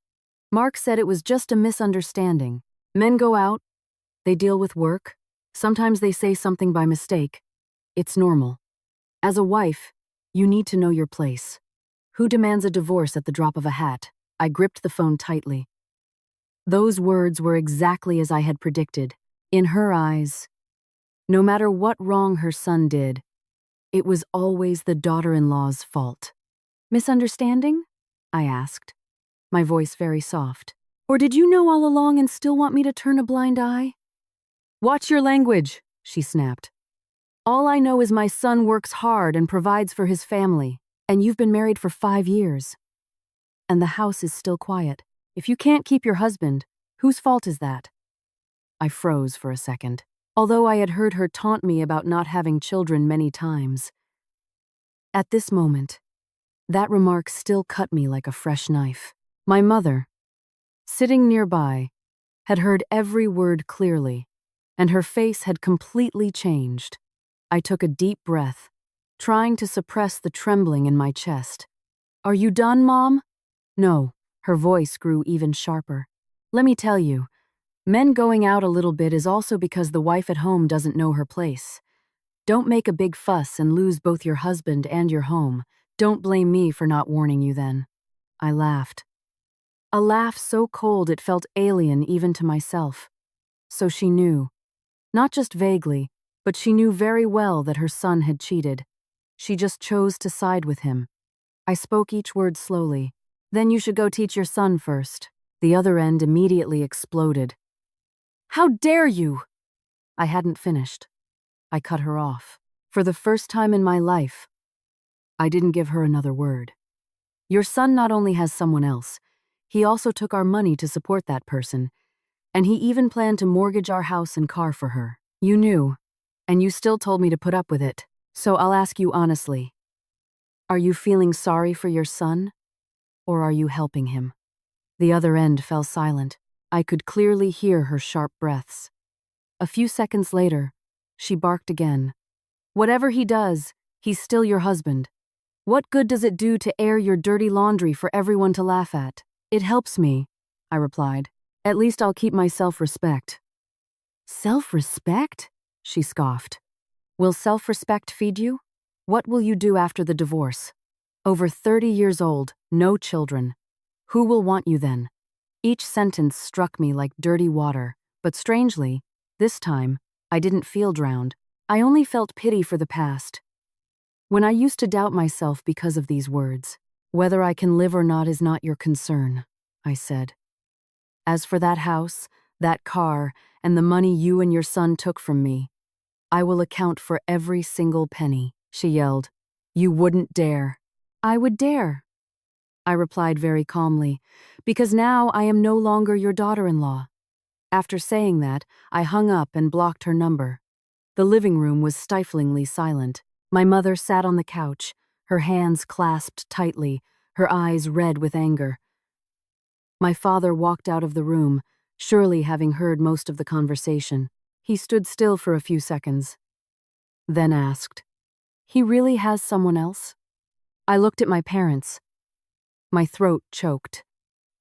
Mark said it was just a misunderstanding. Men go out, they deal with work, sometimes they say something by mistake. It's normal. As a wife, you need to know your place. Who demands a divorce at the drop of a hat?" I gripped the phone tightly. Those words were exactly as I had predicted. In her eyes, no matter what wrong her son did, it was always the daughter-in-law's fault. "Misunderstanding?" I asked, my voice very soft. "Or did you know all along and still want me to turn a blind eye?" "Watch your language," she snapped. "All I know is my son works hard and provides for his family, and you've been married for 5 years. And the house is still quiet. If you can't keep your husband, whose fault is that?" I froze for a second, although I had heard her taunt me about not having children many times. At this moment, that remark still cut me like a fresh knife. My mother, sitting nearby, had heard every word clearly, and her face had completely changed. I took a deep breath, trying to suppress the trembling in my chest. "Are you done, Mom?" "No." Her voice grew even sharper. "Let me tell you, men going out a little bit is also because the wife at home doesn't know her place. Don't make a big fuss and lose both your husband and your home. Don't blame me for not warning you then." I laughed. A laugh so cold it felt alien even to myself. So she knew. Not just vaguely, but she knew very well that her son had cheated. She just chose to side with him. I spoke each word slowly. "Then you should go teach your son first." The other end immediately exploded. "How dare you!" I hadn't finished. I cut her off. For the first time in my life, I didn't give her another word. "Your son not only has someone else, he also took our money to support that person, and he even planned to mortgage our house and car for her. You knew, and you still told me to put up with it. So I'll ask you honestly, are you feeling sorry for your son, or are you helping him? The other end fell silent. I could clearly hear her sharp breaths. A few seconds later, she barked again. Whatever he does, he's still your husband. What good does it do to air your dirty laundry for everyone to laugh at? It helps me, I replied. At least I'll keep my self-respect. Self-respect? She scoffed. Will self-respect feed you? What will you do after the divorce? Over 30 years old, no children. Who will want you then? Each sentence struck me like dirty water, but strangely, this time, I didn't feel drowned. I only felt pity for the past. When I used to doubt myself because of these words, whether I can live or not is not your concern, I said. As for that house, that car, and the money you and your son took from me, I will account for every single penny, she yelled. You wouldn't dare. I would dare, I replied very calmly, because now I am no longer your daughter-in-law. After saying that, I hung up and blocked her number. The living room was stiflingly silent. My mother sat on the couch, her hands clasped tightly, her eyes red with anger. My father walked out of the room, surely having heard most of the conversation. He stood still for a few seconds, then asked, He really has someone else? I looked at my parents. My throat choked.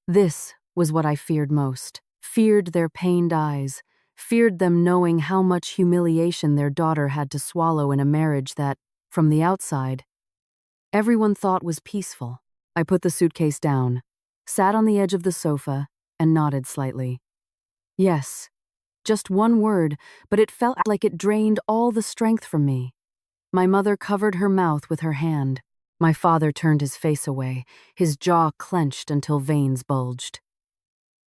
This was what I feared most. Feared their pained eyes, feared them knowing how much humiliation their daughter had to swallow in a marriage that, from the outside, everyone thought was peaceful. I put the suitcase down, sat on the edge of the sofa, and nodded slightly. Yes, just one word, but it felt like it drained all the strength from me. My mother covered her mouth with her hand. My father turned his face away, his jaw clenched until veins bulged.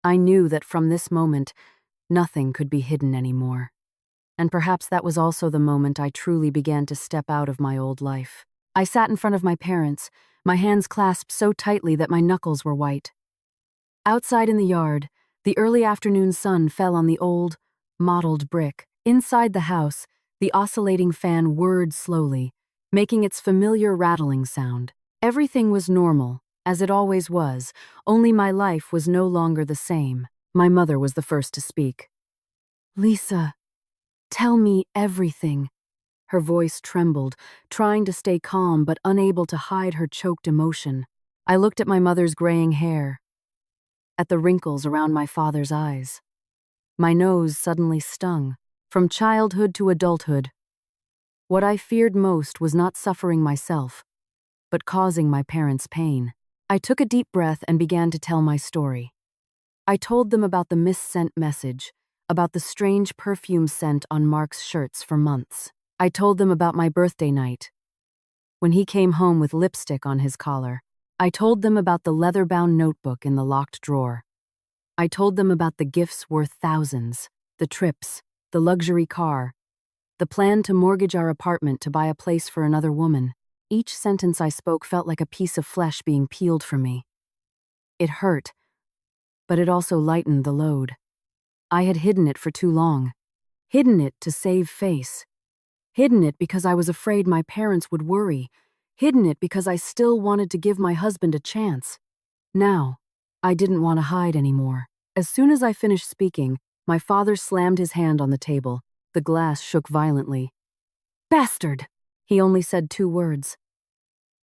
I knew that from this moment, nothing could be hidden anymore. And perhaps that was also the moment I truly began to step out of my old life. I sat in front of my parents, my hands clasped so tightly that my knuckles were white. Outside in the yard, the early afternoon sun fell on the old, mottled brick. Inside the house, the oscillating fan whirred slowly, making its familiar rattling sound. Everything was normal, as it always was, only my life was no longer the same. My mother was the first to speak. Lisa, tell me everything. Her voice trembled, trying to stay calm but unable to hide her choked emotion. I looked at my mother's graying hair, at the wrinkles around my father's eyes. My nose suddenly stung, from childhood to adulthood. What I feared most was not suffering myself, but causing my parents pain. I took a deep breath and began to tell my story. I told them about the missent message, about the strange perfume scent on Mark's shirts for months. I told them about my birthday night, when he came home with lipstick on his collar. I told them about the leather-bound notebook in the locked drawer. I told them about the gifts worth thousands, the trips, the luxury car, the plan to mortgage our apartment to buy a place for another woman. Each sentence I spoke felt like a piece of flesh being peeled from me. It hurt, but it also lightened the load. I had hidden it for too long. Hidden it to save face. Hidden it because I was afraid my parents would worry. Hidden it because I still wanted to give my husband a chance. Now, I didn't want to hide anymore. As soon as I finished speaking, my father slammed his hand on the table. The glass shook violently. Bastard! He only said 2 words.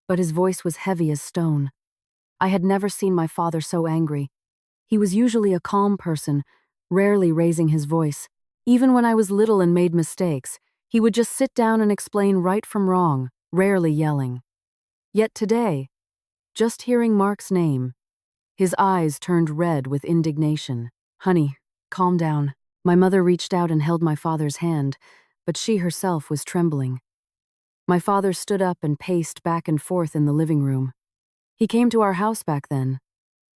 But his voice was heavy as stone. I had never seen my father so angry. He was usually a calm person, rarely raising his voice. Even when I was little and made mistakes, he would just sit down and explain right from wrong, rarely yelling. Yet today, just hearing Mark's name, his eyes turned red with indignation. Honey, calm down. My mother reached out and held my father's hand, but she herself was trembling. My father stood up and paced back and forth in the living room. He came to our house back then.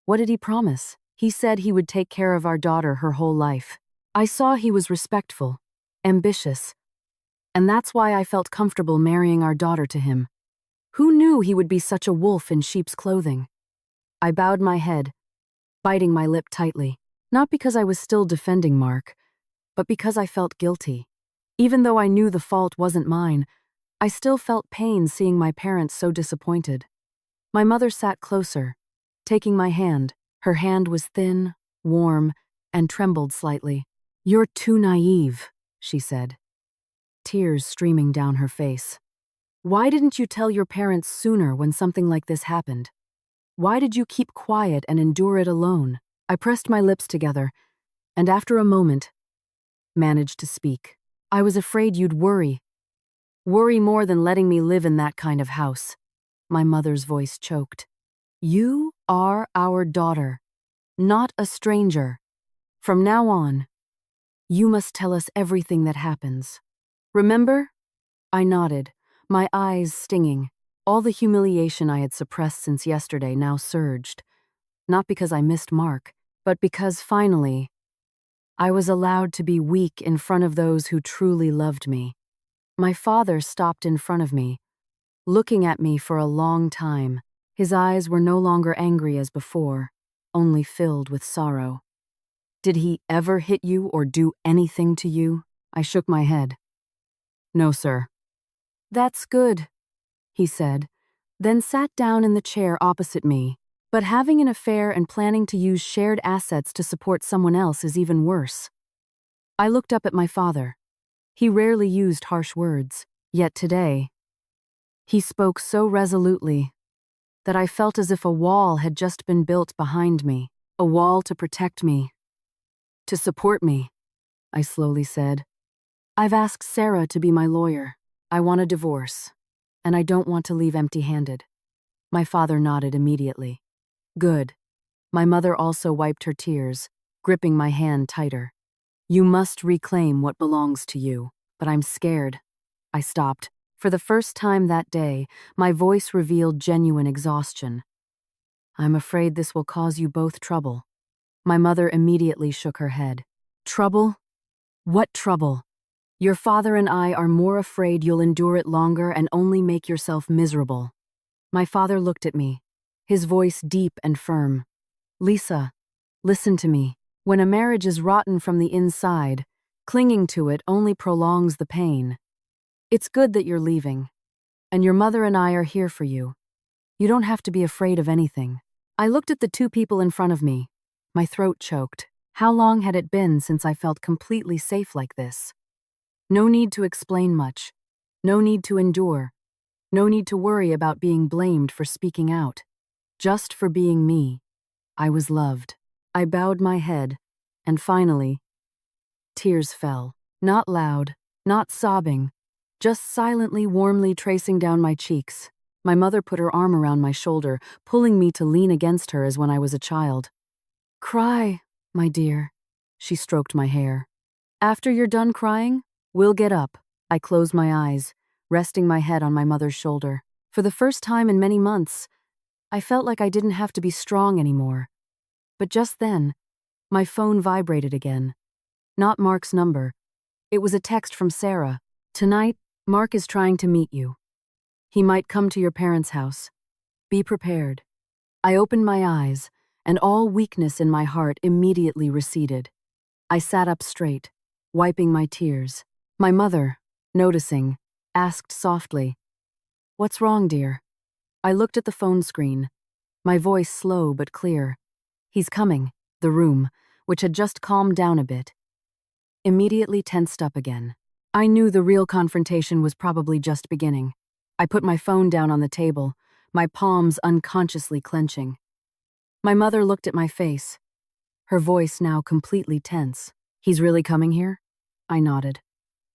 What did he promise? He said he would take care of our daughter her whole life. I saw he was respectful, ambitious, and that's why I felt comfortable marrying our daughter to him. Who knew he would be such a wolf in sheep's clothing? I bowed my head, biting my lip tightly, not because I was still defending Mark, but because I felt guilty. Even though I knew the fault wasn't mine, I still felt pain seeing my parents so disappointed. My mother sat closer, taking my hand. Her hand was thin, warm, and trembled slightly. "You're too naive," she said, tears streaming down her face. "Why didn't you tell your parents sooner when something like this happened? Why did you keep quiet and endure it alone?" I pressed my lips together, and after a moment, managed to speak. "I was afraid you'd worry. Worry more than letting me live in that kind of house." My mother's voice choked. "You are our daughter, not a stranger. From now on, you must tell us everything that happens. Remember?" I nodded, my eyes stinging. All the humiliation I had suppressed since yesterday now surged, not because I missed Mark, but because finally, I was allowed to be weak in front of those who truly loved me. My father stopped in front of me, looking at me for a long time. His eyes were no longer angry as before, only filled with sorrow. "Did he ever hit you or do anything to you?" I shook my head. "No, sir." "That's good," he said, then sat down in the chair opposite me. "But having an affair and planning to use shared assets to support someone else is even worse." I looked up at my father. He rarely used harsh words, yet today, he spoke so resolutely that I felt as if a wall had just been built behind me, a wall to protect me, to support me. I slowly said, "I've asked Sarah to be my lawyer. I want a divorce, and I don't want to leave empty-handed." My father nodded immediately. "Good." My mother also wiped her tears, gripping my hand tighter. "You must reclaim what belongs to you, but I'm scared." I stopped. For the first time that day, my voice revealed genuine exhaustion. "I'm afraid this will cause you both trouble." My mother immediately shook her head. "Trouble? What trouble? Your father and I are more afraid you'll endure it longer and only make yourself miserable." My father looked at me, his voice deep and firm. "Lisa, listen to me. When a marriage is rotten from the inside, clinging to it only prolongs the pain. It's good that you're leaving, and your mother and I are here for you. You don't have to be afraid of anything." I looked at the two people in front of me. My throat choked. How long had it been since I felt completely safe like this? No need to explain much. No need to endure. No need to worry about being blamed for speaking out. Just for being me. I was loved. I bowed my head, and finally, tears fell. Not loud, not sobbing, just silently, warmly tracing down my cheeks. My mother put her arm around my shoulder, pulling me to lean against her as when I was a child. "Cry, my dear." She stroked my hair. "After you're done crying, we'll get up." I closed my eyes, resting my head on my mother's shoulder. For the first time in many months, I felt like I didn't have to be strong anymore. But just then, my phone vibrated again. Not Mark's number. It was a text from Sarah. "Tonight, Mark is trying to meet you. He might come to your parents' house. Be prepared." I opened my eyes, and all weakness in my heart immediately receded. I sat up straight, wiping my tears. My mother, noticing, asked softly, "What's wrong, dear?" I looked at the phone screen, my voice slow but clear. "He's coming." The room, which had just calmed down a bit, immediately tensed up again. I knew the real confrontation was probably just beginning. I put my phone down on the table, my palms unconsciously clenching. My mother looked at my face, her voice now completely tense. "He's really coming here?" I nodded.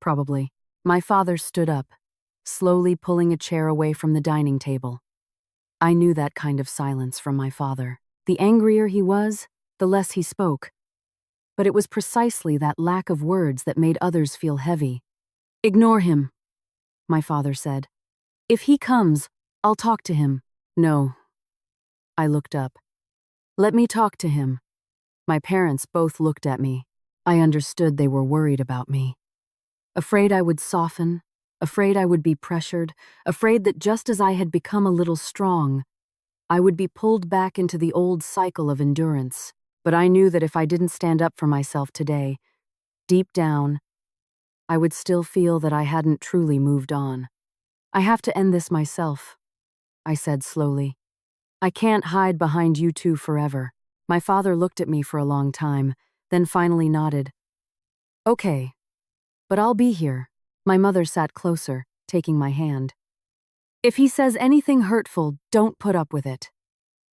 "Probably." My father stood up, slowly pulling a chair away from the dining table. I knew that kind of silence from my father. The angrier he was, the less he spoke. But it was precisely that lack of words that made others feel heavy. "Ignore him," my father said. "If he comes, I'll talk to him." "No." I looked up. "Let me talk to him." My parents both looked at me. I understood they were worried about me. Afraid I would soften, afraid I would be pressured, afraid that just as I had become a little strong, I would be pulled back into the old cycle of endurance. But I knew that if I didn't stand up for myself today, deep down, I would still feel that I hadn't truly moved on. I have to end this myself, I said slowly. I can't hide behind you two forever. My father looked at me for a long time, then finally nodded. Okay, but I'll be here. My mother sat closer, taking my hand. If he says anything hurtful, don't put up with it.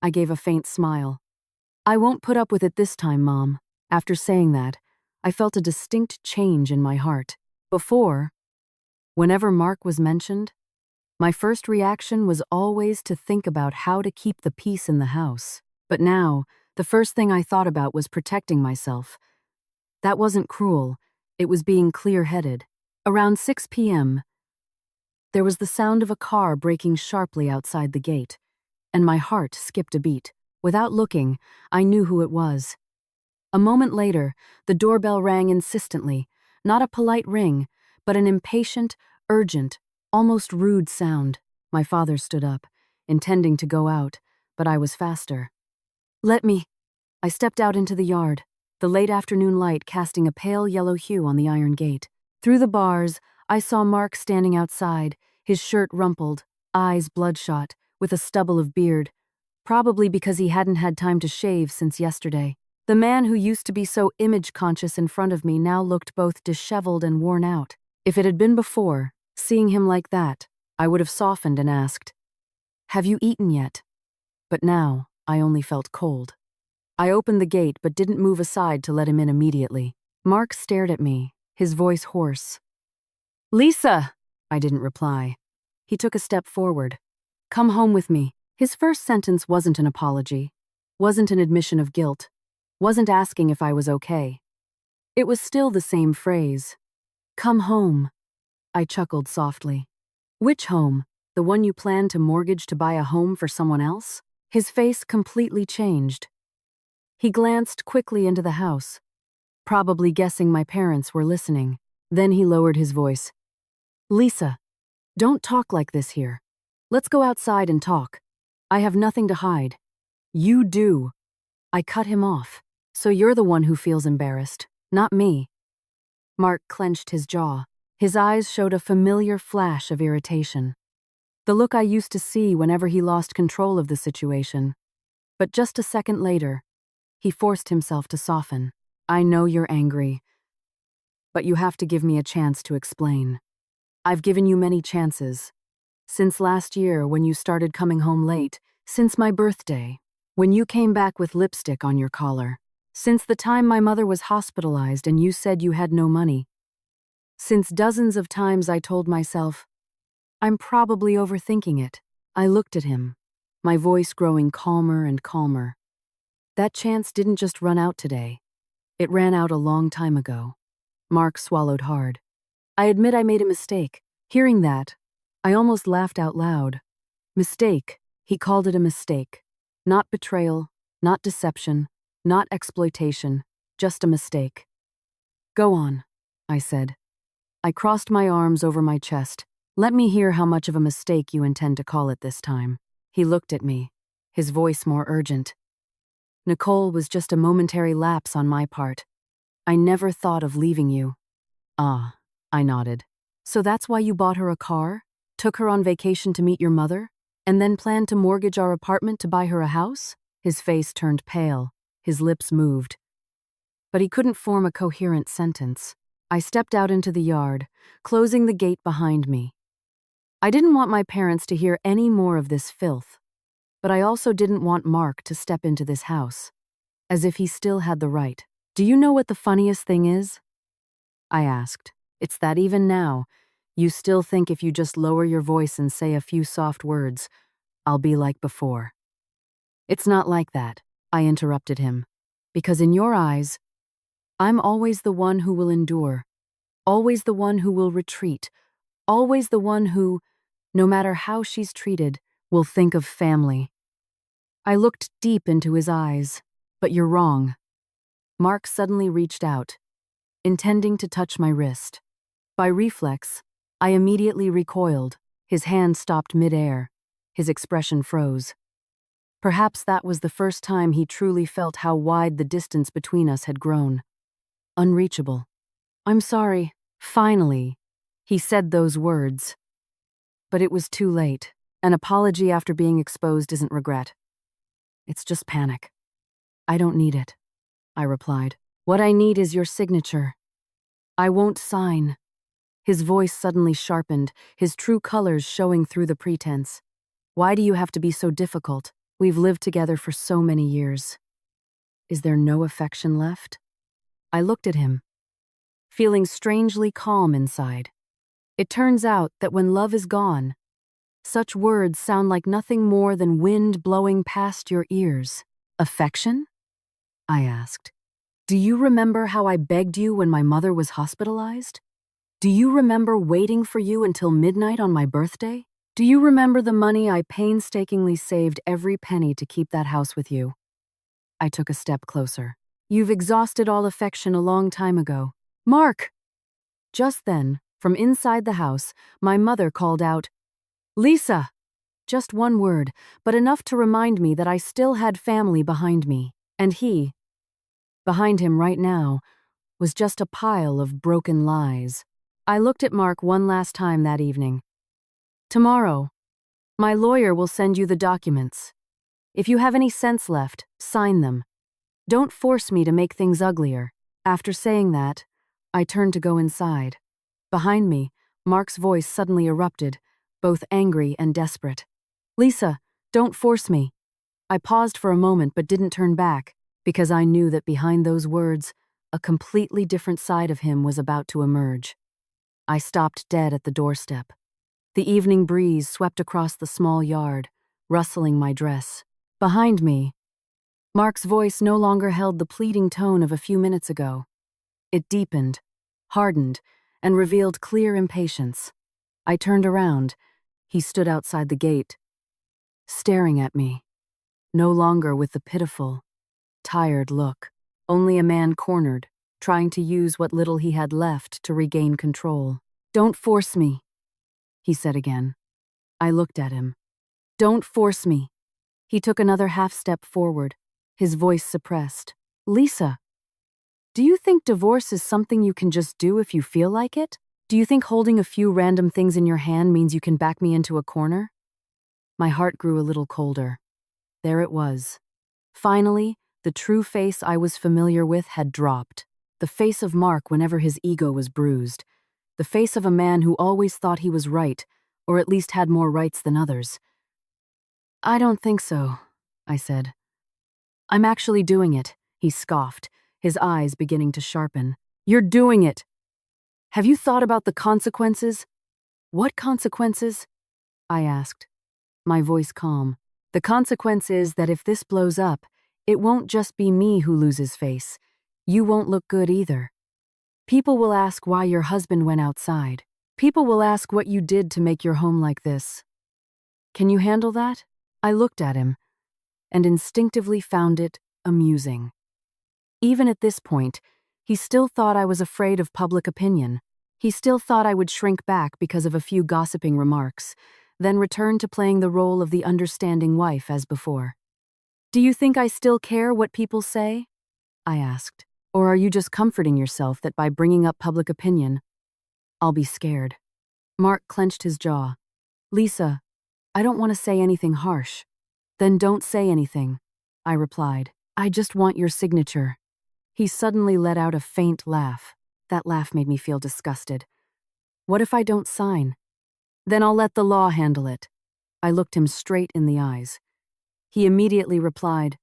I gave a faint smile. I won't put up with it this time, Mom. After saying that, I felt a distinct change in my heart. Before, whenever Mark was mentioned, my first reaction was always to think about how to keep the peace in the house. But now, the first thing I thought about was protecting myself. That wasn't cruel, it was being clear-headed. Around 6 p.m., there was the sound of a car braking sharply outside the gate, and my heart skipped a beat. Without looking, I knew who it was. A moment later, the doorbell rang insistently, not a polite ring, but an impatient, urgent, almost rude sound. My father stood up, intending to go out, but I was faster. Let me. I stepped out into the yard, the late afternoon light casting a pale yellow hue on the iron gate. Through the bars, I saw Mark standing outside, his shirt rumpled, eyes bloodshot, with a stubble of beard, probably because he hadn't had time to shave since yesterday. The man who used to be so image-conscious in front of me now looked both disheveled and worn out. If it had been before, seeing him like that, I would have softened and asked, "Have you eaten yet?" But now, I only felt cold. I opened the gate but didn't move aside to let him in immediately. Mark stared at me, his voice hoarse. "Lisa!" I didn't reply. He took a step forward. "Come home with me." His first sentence wasn't an apology, wasn't an admission of guilt, wasn't asking if I was okay. It was still the same phrase. "Come home." I chuckled softly. "Which home? The one you planned to mortgage to buy a home for someone else?" His face completely changed. He glanced quickly into the house, probably guessing my parents were listening. Then he lowered his voice. "Lisa, don't talk like this here. Let's go outside and talk. I have nothing to hide." "You do." I cut him off. "So you're the one who feels embarrassed, not me." Mark clenched his jaw. His eyes showed a familiar flash of irritation. The look I used to see whenever he lost control of the situation. But just a second later, he forced himself to soften. "I know you're angry, but you have to give me a chance to explain. I've given you many chances. Since last year when you started coming home late, since my birthday, when you came back with lipstick on your collar, since the time my mother was hospitalized and you said you had no money, since dozens of times I told myself, I'm probably overthinking it." I looked at him, my voice growing calmer and calmer. "That chance didn't just run out today. It ran out a long time ago." Mark swallowed hard. "I admit I made a mistake." Hearing that, I almost laughed out loud. Mistake. He called it a mistake. Not betrayal, not deception, not exploitation, just a mistake. "Go on," I said. I crossed my arms over my chest. "Let me hear how much of a mistake you intend to call it this time." He looked at me, his voice more urgent. "Nicole was just a momentary lapse on my part. I never thought of leaving you." "Ah," I nodded. "So that's why you bought her a car, took her on vacation to meet your mother, and then planned to mortgage our apartment to buy her a house?" His face turned pale, his lips moved. But he couldn't form a coherent sentence. I stepped out into the yard, closing the gate behind me. I didn't want my parents to hear any more of this filth, but I also didn't want Mark to step into this house, as if he still had the right. "Do you know what the funniest thing is?" I asked. "It's that even now, you still think if you just lower your voice and say a few soft words, I'll be like before." "It's not like that," I interrupted him, "because in your eyes, I'm always the one who will endure, always the one who will retreat, always the one who, no matter how she's treated, will think of family." I looked deep into his eyes. "But you're wrong." Mark suddenly reached out, intending to touch my wrist. By reflex, I immediately recoiled. His hand stopped mid-air. His expression froze. Perhaps that was the first time he truly felt how wide the distance between us had grown. Unreachable. "I'm sorry." Finally, he said those words. But it was too late. An apology after being exposed isn't regret. It's just panic. I don't need it, I replied. What I need is your signature. I won't sign. His voice suddenly sharpened, his true colors showing through the pretense. Why do you have to be so difficult? We've lived together for so many years. Is there no affection left? I looked at him, feeling strangely calm inside. It turns out that when love is gone, such words sound like nothing more than wind blowing past your ears. Affection? I asked. Do you remember how I begged you when my mother was hospitalized? Do you remember waiting for you until midnight on my birthday? Do you remember the money I painstakingly saved every penny to keep that house with you? I took a step closer. You've exhausted all affection a long time ago. Mark! Just then, from inside the house, my mother called out, Lisa! Just one word, but enough to remind me that I still had family behind me, and he, behind him right now, was just a pile of broken lies. I looked at Mark one last time that evening. Tomorrow, my lawyer will send you the documents. If you have any sense left, sign them. Don't force me to make things uglier. After saying that, I turned to go inside. Behind me, Mark's voice suddenly erupted, both angry and desperate. Lisa, don't force me. I paused for a moment but didn't turn back, because I knew that behind those words, a completely different side of him was about to emerge. I stopped dead at the doorstep. The evening breeze swept across the small yard, rustling my dress. Behind me, Mark's voice no longer held the pleading tone of a few minutes ago. It deepened, hardened, and revealed clear impatience. I turned around. He stood outside the gate, staring at me, no longer with the pitiful, tired look, only a man cornered, trying to use what little he had left to regain control. Don't force me, he said again. I looked at him. Don't force me. He took another half-step forward, his voice suppressed. Lisa, do you think divorce is something you can just do if you feel like it? Do you think holding a few random things in your hand means you can back me into a corner? My heart grew a little colder. There it was. Finally, the true face I was familiar with had dropped. The face of Mark whenever his ego was bruised. The face of a man who always thought he was right, or at least had more rights than others. I don't think so, I said. I'm actually doing it, he scoffed, his eyes beginning to sharpen. You're doing it! Have you thought about the consequences? What consequences? I asked, my voice calm. The consequence is that if this blows up, it won't just be me who loses face. You won't look good either. People will ask why your husband went outside. People will ask what you did to make your home like this. Can you handle that? I looked at him, and instinctively found it amusing. Even at this point, he still thought I was afraid of public opinion. He still thought I would shrink back because of a few gossiping remarks, then return to playing the role of the understanding wife as before. Do you think I still care what people say? I asked. Or are you just comforting yourself that by bringing up public opinion, I'll be scared? Mark clenched his jaw. Lisa, I don't want to say anything harsh. Then don't say anything, I replied. I just want your signature. He suddenly let out a faint laugh. That laugh made me feel disgusted. What if I don't sign? Then I'll let the law handle it. I looked him straight in the eyes. He immediately replied,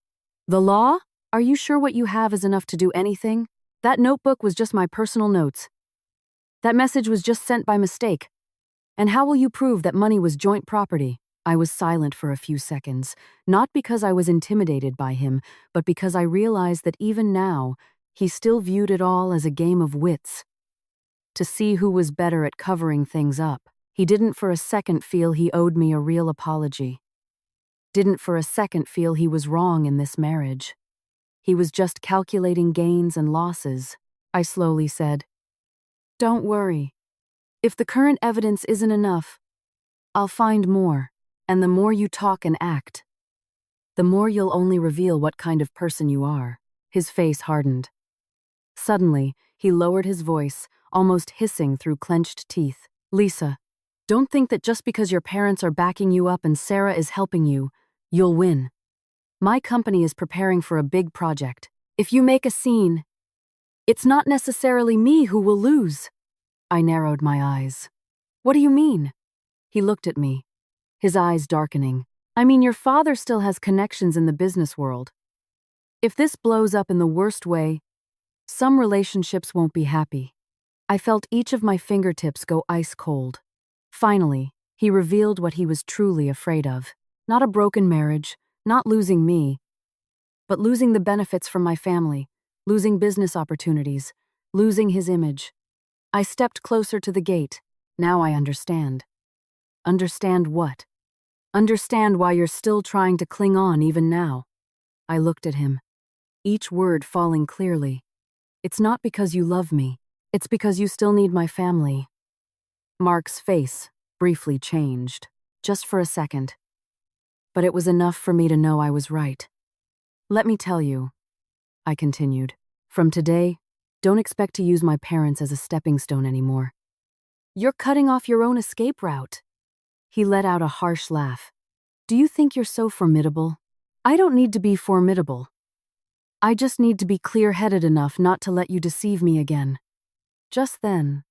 The law? Are you sure what you have is enough to do anything? That notebook was just my personal notes. That message was just sent by mistake. And how will you prove that money was joint property? I was silent for a few seconds, not because I was intimidated by him, but because I realized that even now, he still viewed it all as a game of wits. To see who was better at covering things up. He didn't for a second feel he owed me a real apology. Didn't for a second feel he was wrong in this marriage. He was just calculating gains and losses. I slowly said, Don't worry. If the current evidence isn't enough, I'll find more. And the more you talk and act, the more you'll only reveal what kind of person you are. His face hardened. Suddenly, he lowered his voice, almost hissing through clenched teeth. Lisa, Don't think that just because your parents are backing you up and Sarah is helping you, you'll win. My company is preparing for a big project. If you make a scene, it's not necessarily me who will lose. I narrowed my eyes. What do you mean? He looked at me, his eyes darkening. I mean, your father still has connections in the business world. If this blows up in the worst way, some relationships won't be happy. I felt each of my fingertips go ice cold. Finally, he revealed what he was truly afraid of. Not a broken marriage, not losing me, but losing the benefits from my family, losing business opportunities, losing his image. I stepped closer to the gate. Now I understand. Understand what? Understand why you're still trying to cling on even now. I looked at him, each word falling clearly. It's not because you love me. It's because you still need my family. Mark's face briefly changed, just for a second. But it was enough for me to know I was right. Let me tell you, I continued, from today, don't expect to use my parents as a stepping stone anymore. You're cutting off your own escape route. He let out a harsh laugh. Do you think you're so formidable? I don't need to be formidable. I just need to be clear-headed enough not to let you deceive me again. Just then,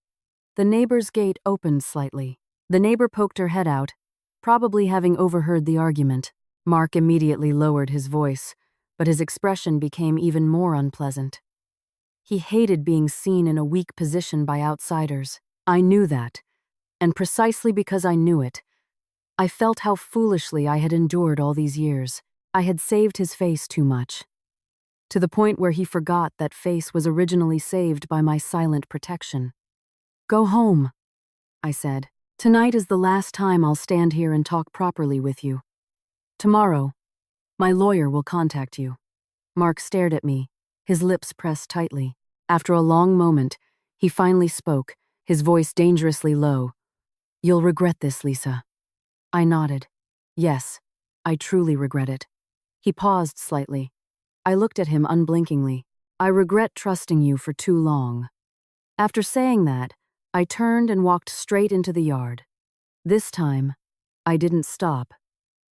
the neighbor's gate opened slightly. The neighbor poked her head out, probably having overheard the argument. Mark immediately lowered his voice, but his expression became even more unpleasant. He hated being seen in a weak position by outsiders. I knew that, and precisely because I knew it, I felt how foolishly I had endured all these years. I had saved his face too much, to the point where he forgot that face was originally saved by my silent protection. Go home, I said. Tonight is the last time I'll stand here and talk properly with you. Tomorrow, my lawyer will contact you. Mark stared at me, his lips pressed tightly. After a long moment, he finally spoke, his voice dangerously low. You'll regret this, Lisa. I nodded. Yes, I truly regret it. He paused slightly. I looked at him unblinkingly. I regret trusting you for too long. After saying that, I turned and walked straight into the yard. This time, I didn't stop,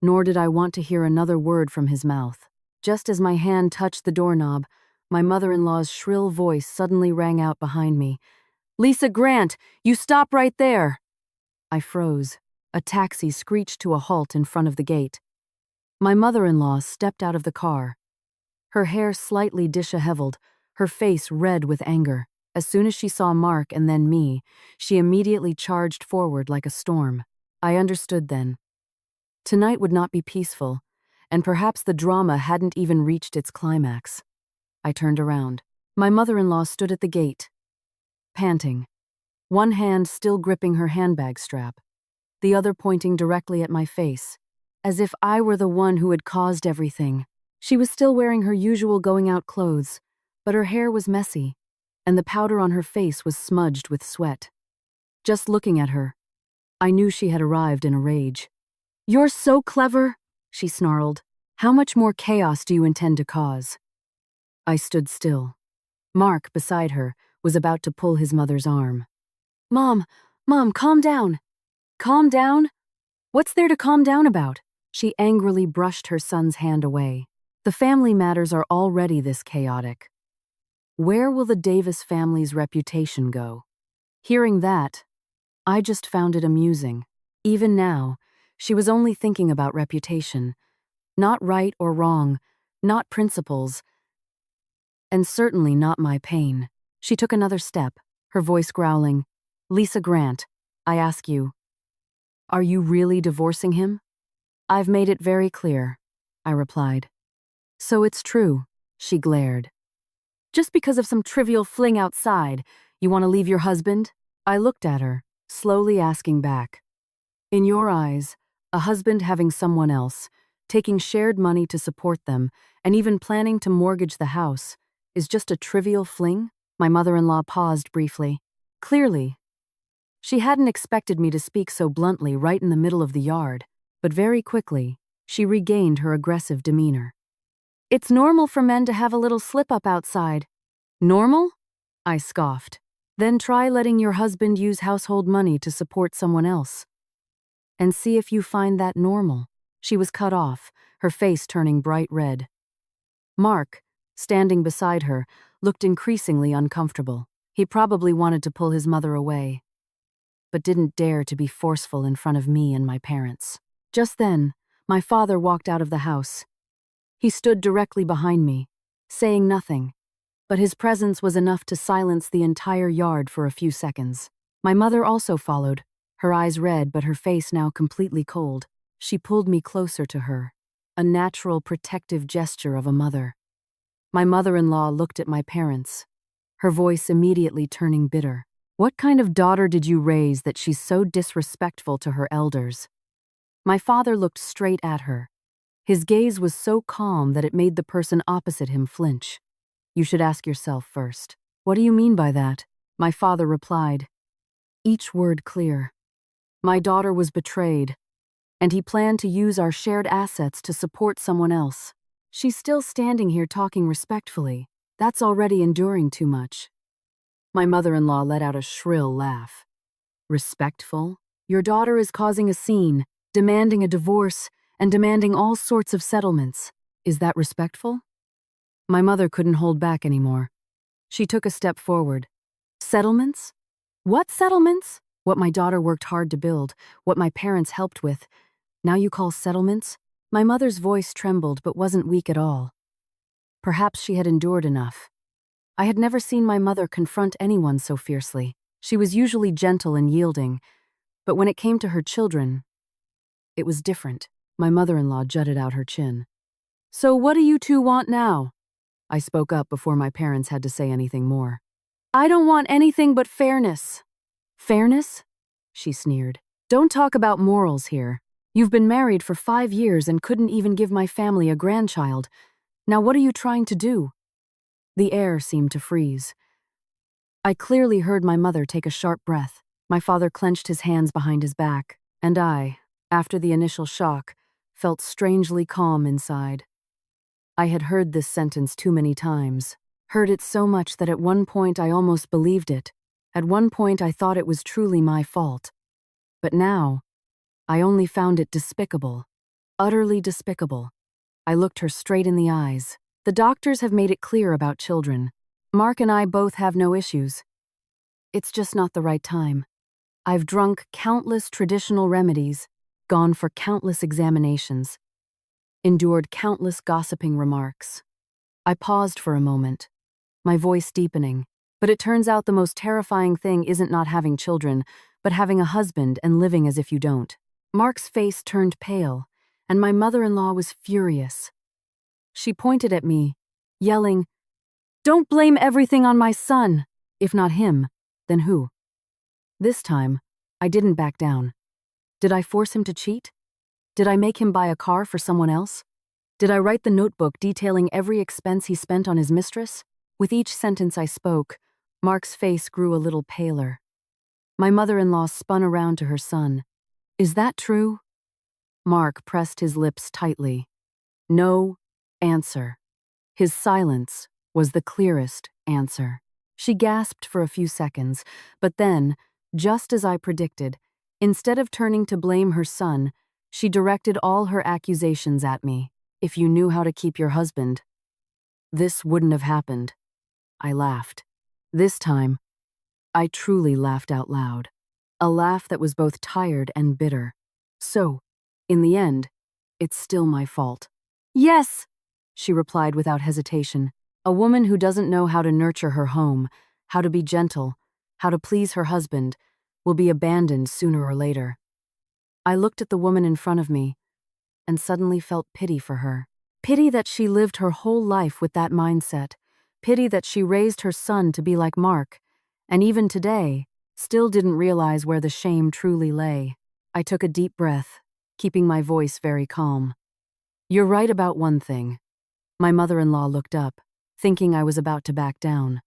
nor did I want to hear another word from his mouth. Just as my hand touched the doorknob, my mother-in-law's shrill voice suddenly rang out behind me. Lisa Grant, you stop right there! I froze. A taxi screeched to a halt in front of the gate. My mother-in-law stepped out of the car. Her hair slightly disheveled, her face red with anger. As soon as she saw Mark and then me, she immediately charged forward like a storm. I understood then. Tonight would not be peaceful, and perhaps the drama hadn't even reached its climax. I turned around. My mother-in-law stood at the gate, panting, one hand still gripping her handbag strap, the other pointing directly at my face, as if I were the one who had caused everything. She was still wearing her usual going-out clothes, but her hair was messy, and the powder on her face was smudged with sweat. Just looking at her, I knew she had arrived in a rage. You're so clever, she snarled. How much more chaos do you intend to cause? I stood still. Mark, beside her, was about to pull his mother's arm. Mom, calm down. Calm down? What's there to calm down about? She angrily brushed her son's hand away. The family matters are already this chaotic. Where will the Davis family's reputation go? Hearing that, I just found it amusing. Even now, she was only thinking about reputation. Not right or wrong, not principles, and certainly not my pain. She took another step, her voice growling. Lisa Grant, I ask you, are you really divorcing him? I've made it very clear, I replied. So it's true, she glared. Just because of some trivial fling outside, you want to leave your husband? I looked at her, slowly asking back. In your eyes, a husband having someone else, taking shared money to support them, and even planning to mortgage the house, is just a trivial fling? My mother-in-law paused briefly. Clearly, she hadn't expected me to speak so bluntly right in the middle of the yard, but very quickly, she regained her aggressive demeanor. It's normal for men to have a little slip-up outside. Normal? I scoffed. Then try letting your husband use household money to support someone else. and see if you find that normal." She was cut off, her face turning bright red. Mark, standing beside her, looked increasingly uncomfortable. He probably wanted to pull his mother away, but didn't dare to be forceful in front of me and my parents. Just then, my father walked out of the house. He stood directly behind me, saying nothing, but his presence was enough to silence the entire yard for a few seconds. My mother also followed, her eyes red but her face now completely cold. She pulled me closer to her, a natural protective gesture of a mother. My mother-in-law looked at my parents, her voice immediately turning bitter. "What kind of daughter did you raise that she's so disrespectful to her elders?" My father looked straight at her. His gaze was so calm that it made the person opposite him flinch. "You should ask yourself first." "What do you mean by that?" My father replied, each word clear. "My daughter was betrayed, and he planned to use our shared assets to support someone else. She's still standing here talking respectfully. That's already enduring too much." My mother-in-law let out a shrill laugh. "Respectful? Your daughter is causing a scene, demanding a divorce, and demanding all sorts of settlements. Is that respectful?" My mother couldn't hold back anymore. She took a step forward. "Settlements? What settlements? What my daughter worked hard to build, what my parents helped with. Now you call settlements?" My mother's voice trembled but wasn't weak at all. Perhaps she had endured enough. I had never seen my mother confront anyone so fiercely. She was usually gentle and yielding, but when it came to her children, it was different. My mother-in-law jutted out her chin. "So what do you two want now?" I spoke up before my parents had to say anything more. "I don't want anything but fairness." "Fairness?" she sneered. "Don't talk about morals here. You've been married for 5 years and couldn't even give my family a grandchild. Now what are you trying to do?" The air seemed to freeze. I clearly heard my mother take a sharp breath. My father clenched his hands behind his back, and I, after the initial shock, felt strangely calm inside. I had heard this sentence too many times, heard it so much that at one point I almost believed it. At one point I thought it was truly my fault. But now, I only found it despicable, utterly despicable. I looked her straight in the eyes. "The doctors have made it clear about children. Mark and I both have no issues. It's just not the right time. I've drunk countless traditional remedies, gone for countless examinations, endured countless gossiping remarks." I paused for a moment, my voice deepening. "But it turns out the most terrifying thing isn't not having children, but having a husband and living as if you don't." Mark's face turned pale, and my mother-in-law was furious. She pointed at me, yelling, "Don't blame everything on my son. If not him, then who?" This time, I didn't back down. Did I force him to cheat? Did I make him buy a car for someone else? Did I write the notebook detailing every expense he spent on his mistress? With each sentence I spoke, Mark's face grew a little paler. My mother-in-law spun around to her son. "Is that true?" Mark pressed his lips tightly. No answer. His silence was the clearest answer. She gasped for a few seconds, but then, just as I predicted, instead of turning to blame her son, she directed all her accusations at me. "If you knew how to keep your husband, this wouldn't have happened." I laughed. This time, I truly laughed out loud. A laugh that was both tired and bitter. "So, in the end, it's still my fault." "Yes," she replied without hesitation. "A woman who doesn't know how to nurture her home, how to be gentle, how to please her husband, will be abandoned sooner or later." I looked at the woman in front of me and suddenly felt pity for her. Pity that she lived her whole life with that mindset. Pity that she raised her son to be like Mark, and even today, still didn't realize where the shame truly lay. I took a deep breath, keeping my voice very calm. "You're right about one thing." My mother-in-law looked up, thinking I was about to back down.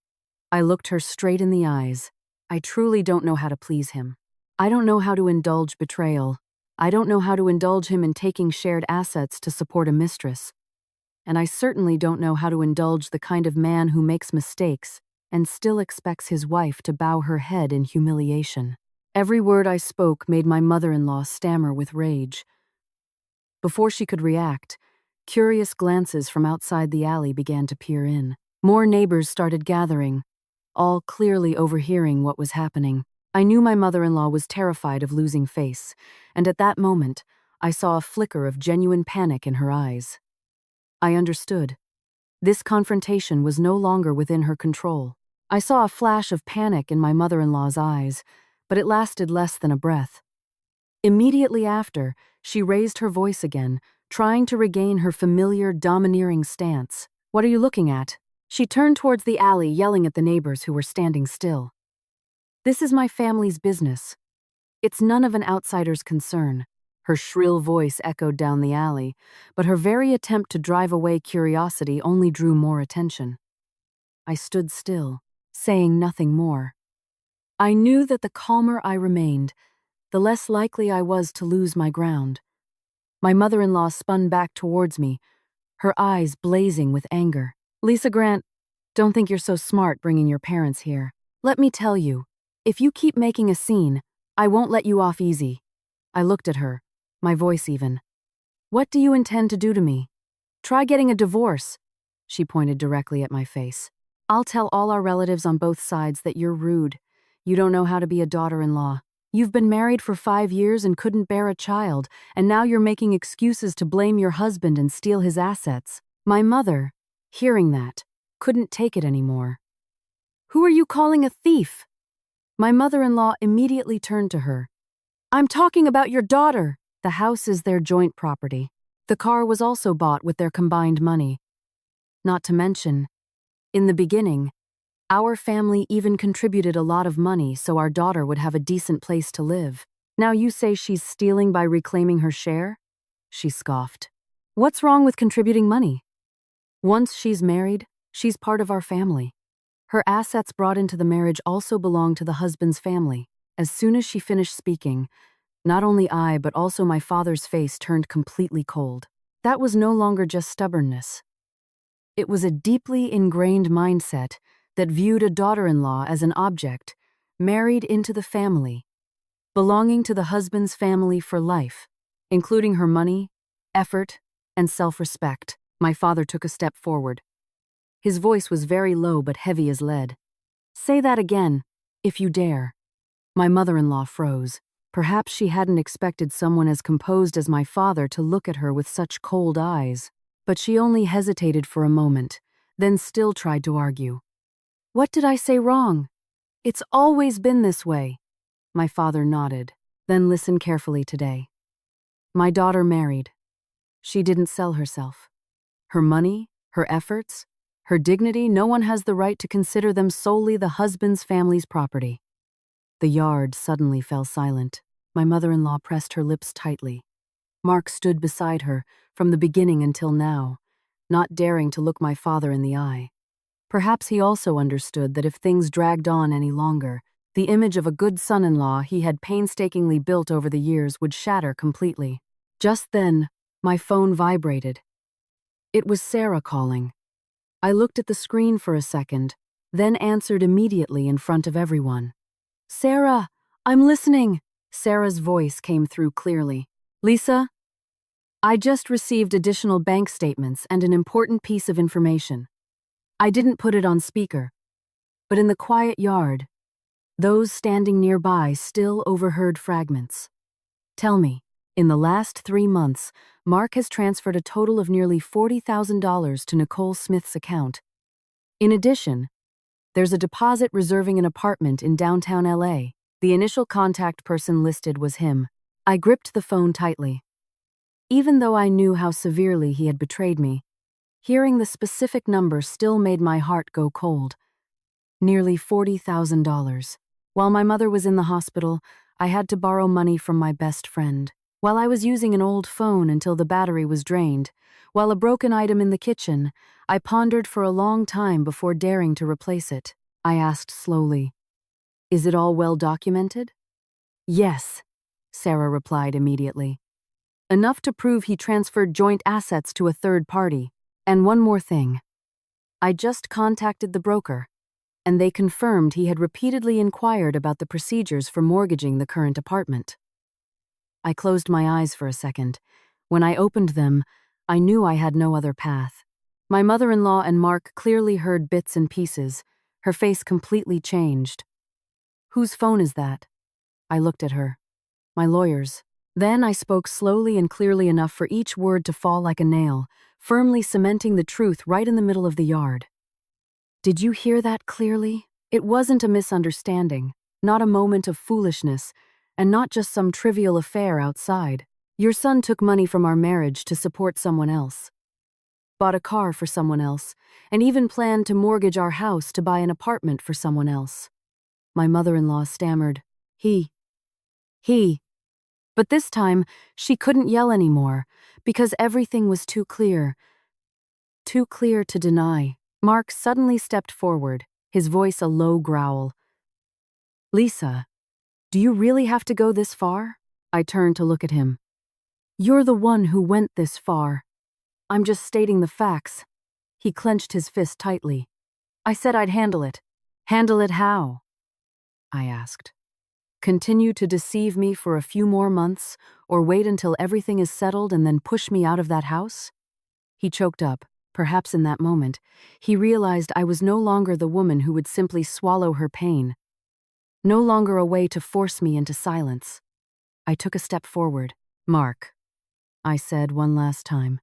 I looked her straight in the eyes. "I truly don't know how to please him. I don't know how to indulge betrayal. I don't know how to indulge him in taking shared assets to support a mistress. And I certainly don't know how to indulge the kind of man who makes mistakes and still expects his wife to bow her head in humiliation." Every word I spoke made my mother-in-law stammer with rage. Before she could react, curious glances from outside the alley began to peer in. More neighbors started gathering, all clearly overhearing what was happening. I knew my mother-in-law was terrified of losing face, and at that moment, I saw a flicker of genuine panic in her eyes. I understood. This confrontation was no longer within her control. I saw a flash of panic in my mother-in-law's eyes, but it lasted less than a breath. Immediately after, she raised her voice again, trying to regain her familiar, domineering stance. "What are you looking at?" She turned towards the alley, yelling at the neighbors who were standing still. "This is my family's business. It's none of an outsider's concern." Her shrill voice echoed down the alley, but her very attempt to drive away curiosity only drew more attention. I stood still, saying nothing more. I knew that the calmer I remained, the less likely I was to lose my ground. My mother-in-law spun back towards me, her eyes blazing with anger. "Lisa Grant, don't think you're so smart bringing your parents here. Let me tell you, if you keep making a scene, I won't let you off easy." I looked at her, my voice even. "What do you intend to do to me? Try getting a divorce." She pointed directly at my face. "I'll tell all our relatives on both sides that you're rude. You don't know how to be a daughter-in-law. You've been married for 5 years and couldn't bear a child, and now you're making excuses to blame your husband and steal his assets." My mother, hearing that, couldn't take it anymore. "Who are you calling a thief?" My mother-in-law immediately turned to her. "I'm talking about your daughter." The house is their joint property. The car was also bought with their combined money. Not to mention, in the beginning, our family even contributed a lot of money so our daughter would have a decent place to live. Now you say she's stealing by reclaiming her share? She scoffed. What's wrong with contributing money? Once she's married, she's part of our family. Her assets brought into the marriage also belong to the husband's family. As soon as she finished speaking, not only I but also my father's face turned completely cold. That was no longer just stubbornness. It was a deeply ingrained mindset that viewed a daughter-in-law as an object, married into the family, belonging to the husband's family for life, including her money, effort, and self-respect. My father took a step forward. His voice was very low but heavy as lead. "Say that again, if you dare." My mother-in-law froze. Perhaps she hadn't expected someone as composed as my father to look at her with such cold eyes, but she only hesitated for a moment, then still tried to argue. "What did I say wrong? It's always been this way." My father nodded. "Then listen carefully today. My daughter married. She didn't sell herself. Her money, her efforts, her dignity, no one has the right to consider them solely the husband's family's property." The yard suddenly fell silent. My mother-in-law pressed her lips tightly. Mark stood beside her, from the beginning until now, not daring to look my father in the eye. Perhaps he also understood that if things dragged on any longer, the image of a good son-in-law he had painstakingly built over the years would shatter completely. Just then, my phone vibrated. It was Sarah calling. I looked at the screen for a second, then answered immediately in front of everyone. "Sarah, I'm listening." Sarah's voice came through clearly. "Lisa, I just received additional bank statements and an important piece of information. I didn't put it on speaker, but in the quiet yard, those standing nearby still overheard fragments. Tell me, in the last 3 months, Mark has transferred a total of nearly $40,000 to Nicole Smith's account. In addition, there's a deposit reserving an apartment in downtown LA. The initial contact person listed was him. I gripped the phone tightly. Even though I knew how severely he had betrayed me, hearing the specific number still made my heart go cold. Nearly $40,000. While my mother was in the hospital, I had to borrow money from my best friend. While I was using an old phone until the battery was drained, while a broken item in the kitchen, I pondered for a long time before daring to replace it. I asked slowly, "Is it all well documented?" "Yes," Sarah replied immediately. "Enough to prove he transferred joint assets to a third party. And one more thing. I just contacted the broker, and they confirmed he had repeatedly inquired about the procedures for mortgaging the current apartment. I closed my eyes for a second. When I opened them, I knew I had no other path. My mother-in-law and Mark clearly heard bits and pieces. Her face completely changed. "Whose phone is that?" I looked at her. "My lawyer's." Then I spoke slowly and clearly enough for each word to fall like a nail, firmly cementing the truth right in the middle of the yard. "Did you hear that clearly? It wasn't a misunderstanding, not a moment of foolishness, and not just some trivial affair outside. Your son took money from our marriage to support someone else, bought a car for someone else, and even planned to mortgage our house to buy an apartment for someone else." My mother-in-law stammered, He. But this time, she couldn't yell anymore, because everything was too clear to deny. Mark suddenly stepped forward, his voice a low growl. "Lisa, do you really have to go this far?" I turned to look at him. "You're the one who went this far. I'm just stating the facts." He clenched his fist tightly. "I said I'd handle it." "Handle it how?" I asked. "Continue to deceive me for a few more months, or wait until everything is settled and then push me out of that house?" He choked up. Perhaps in that moment, he realized I was no longer the woman who would simply swallow her pain, no longer a way to force me into silence. I took a step forward. "Mark," I said one last time,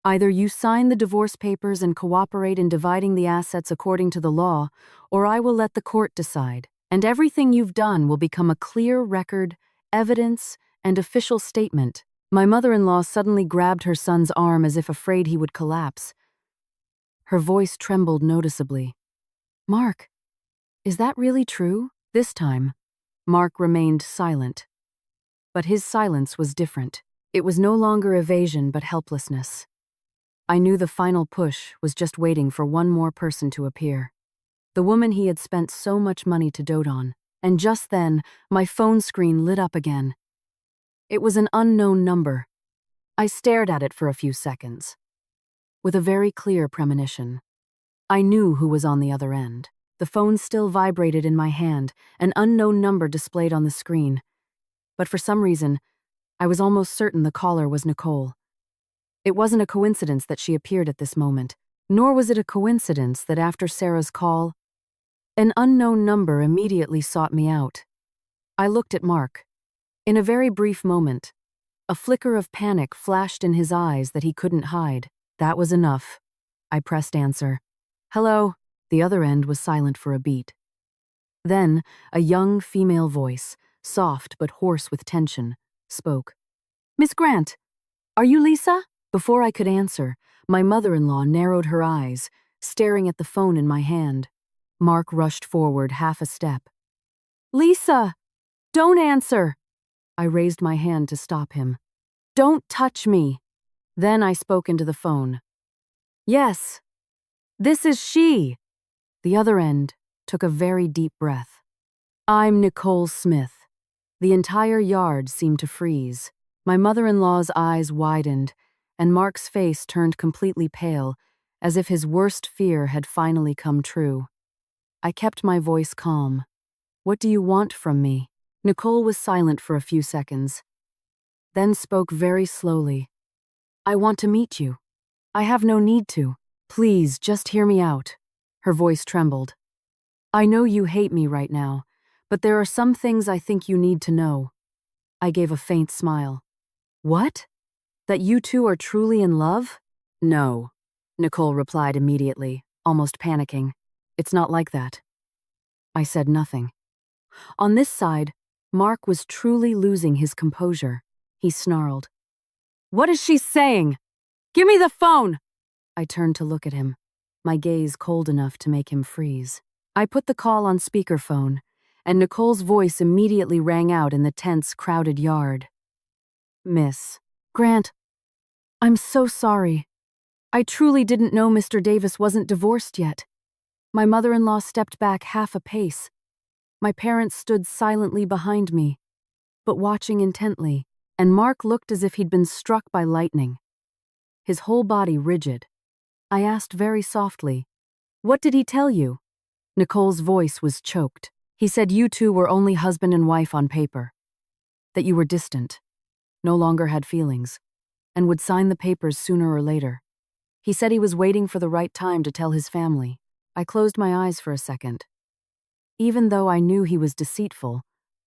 "either you sign the divorce papers and cooperate in dividing the assets according to the law, or I will let the court decide, and everything you've done will become a clear record, evidence, and official statement." My mother-in-law suddenly grabbed her son's arm as if afraid he would collapse. Her voice trembled noticeably. "Mark, is that really true?" This time, Mark remained silent. But his silence was different. It was no longer evasion but helplessness. I knew the final push was just waiting for one more person to appear. The woman he had spent so much money to dote on. And just then, my phone screen lit up again. It was an unknown number. I stared at it for a few seconds, with a very clear premonition. I knew who was on the other end. The phone still vibrated in my hand, an unknown number displayed on the screen. But for some reason, I was almost certain the caller was Nicole. It wasn't a coincidence that she appeared at this moment, nor was it a coincidence that after Sarah's call, an unknown number immediately sought me out. I looked at Mark. In a very brief moment, a flicker of panic flashed in his eyes that he couldn't hide. That was enough. I pressed answer. "Hello." The other end was silent for a beat. Then, a young female voice, soft but hoarse with tension, spoke. "Miss Grant, are you Lisa?" Before I could answer, my mother-in-law narrowed her eyes, staring at the phone in my hand. Mark rushed forward half a step. "Lisa, don't answer!" I raised my hand to stop him. "Don't touch me." Then I spoke into the phone. "Yes, this is she." The other end took a very deep breath. "I'm Nicole Smith." The entire yard seemed to freeze. My mother-in-law's eyes widened, and Mark's face turned completely pale, as if his worst fear had finally come true. I kept my voice calm. "What do you want from me?" Nicole was silent for a few seconds, then spoke very slowly. "I want to meet you. I have no need to. Please, just hear me out." Her voice trembled. "I know you hate me right now, but there are some things I think you need to know." I gave a faint smile. "What? That you two are truly in love?" "No," Nicole replied immediately, almost panicking. "It's not like that." I said nothing. On this side, Mark was truly losing his composure. He snarled. "What is she saying? Give me the phone!" I turned to look at him, my gaze cold enough to make him freeze. I put the call on speakerphone, and Nicole's voice immediately rang out in the tense, crowded yard. "Miss Grant, I'm so sorry. I truly didn't know Mr. Davis wasn't divorced yet." My mother-in-law stepped back half a pace. My parents stood silently behind me, but watching intently, and Mark looked as if he'd been struck by lightning, his whole body rigid. I asked very softly, "What did he tell you?" Nicole's voice was choked. He said you two were only husband and wife on paper, that you were distant, no longer had feelings, and would sign the papers sooner or later. He said he was waiting for the right time to tell his family. I closed my eyes for a second. Even though I knew he was deceitful,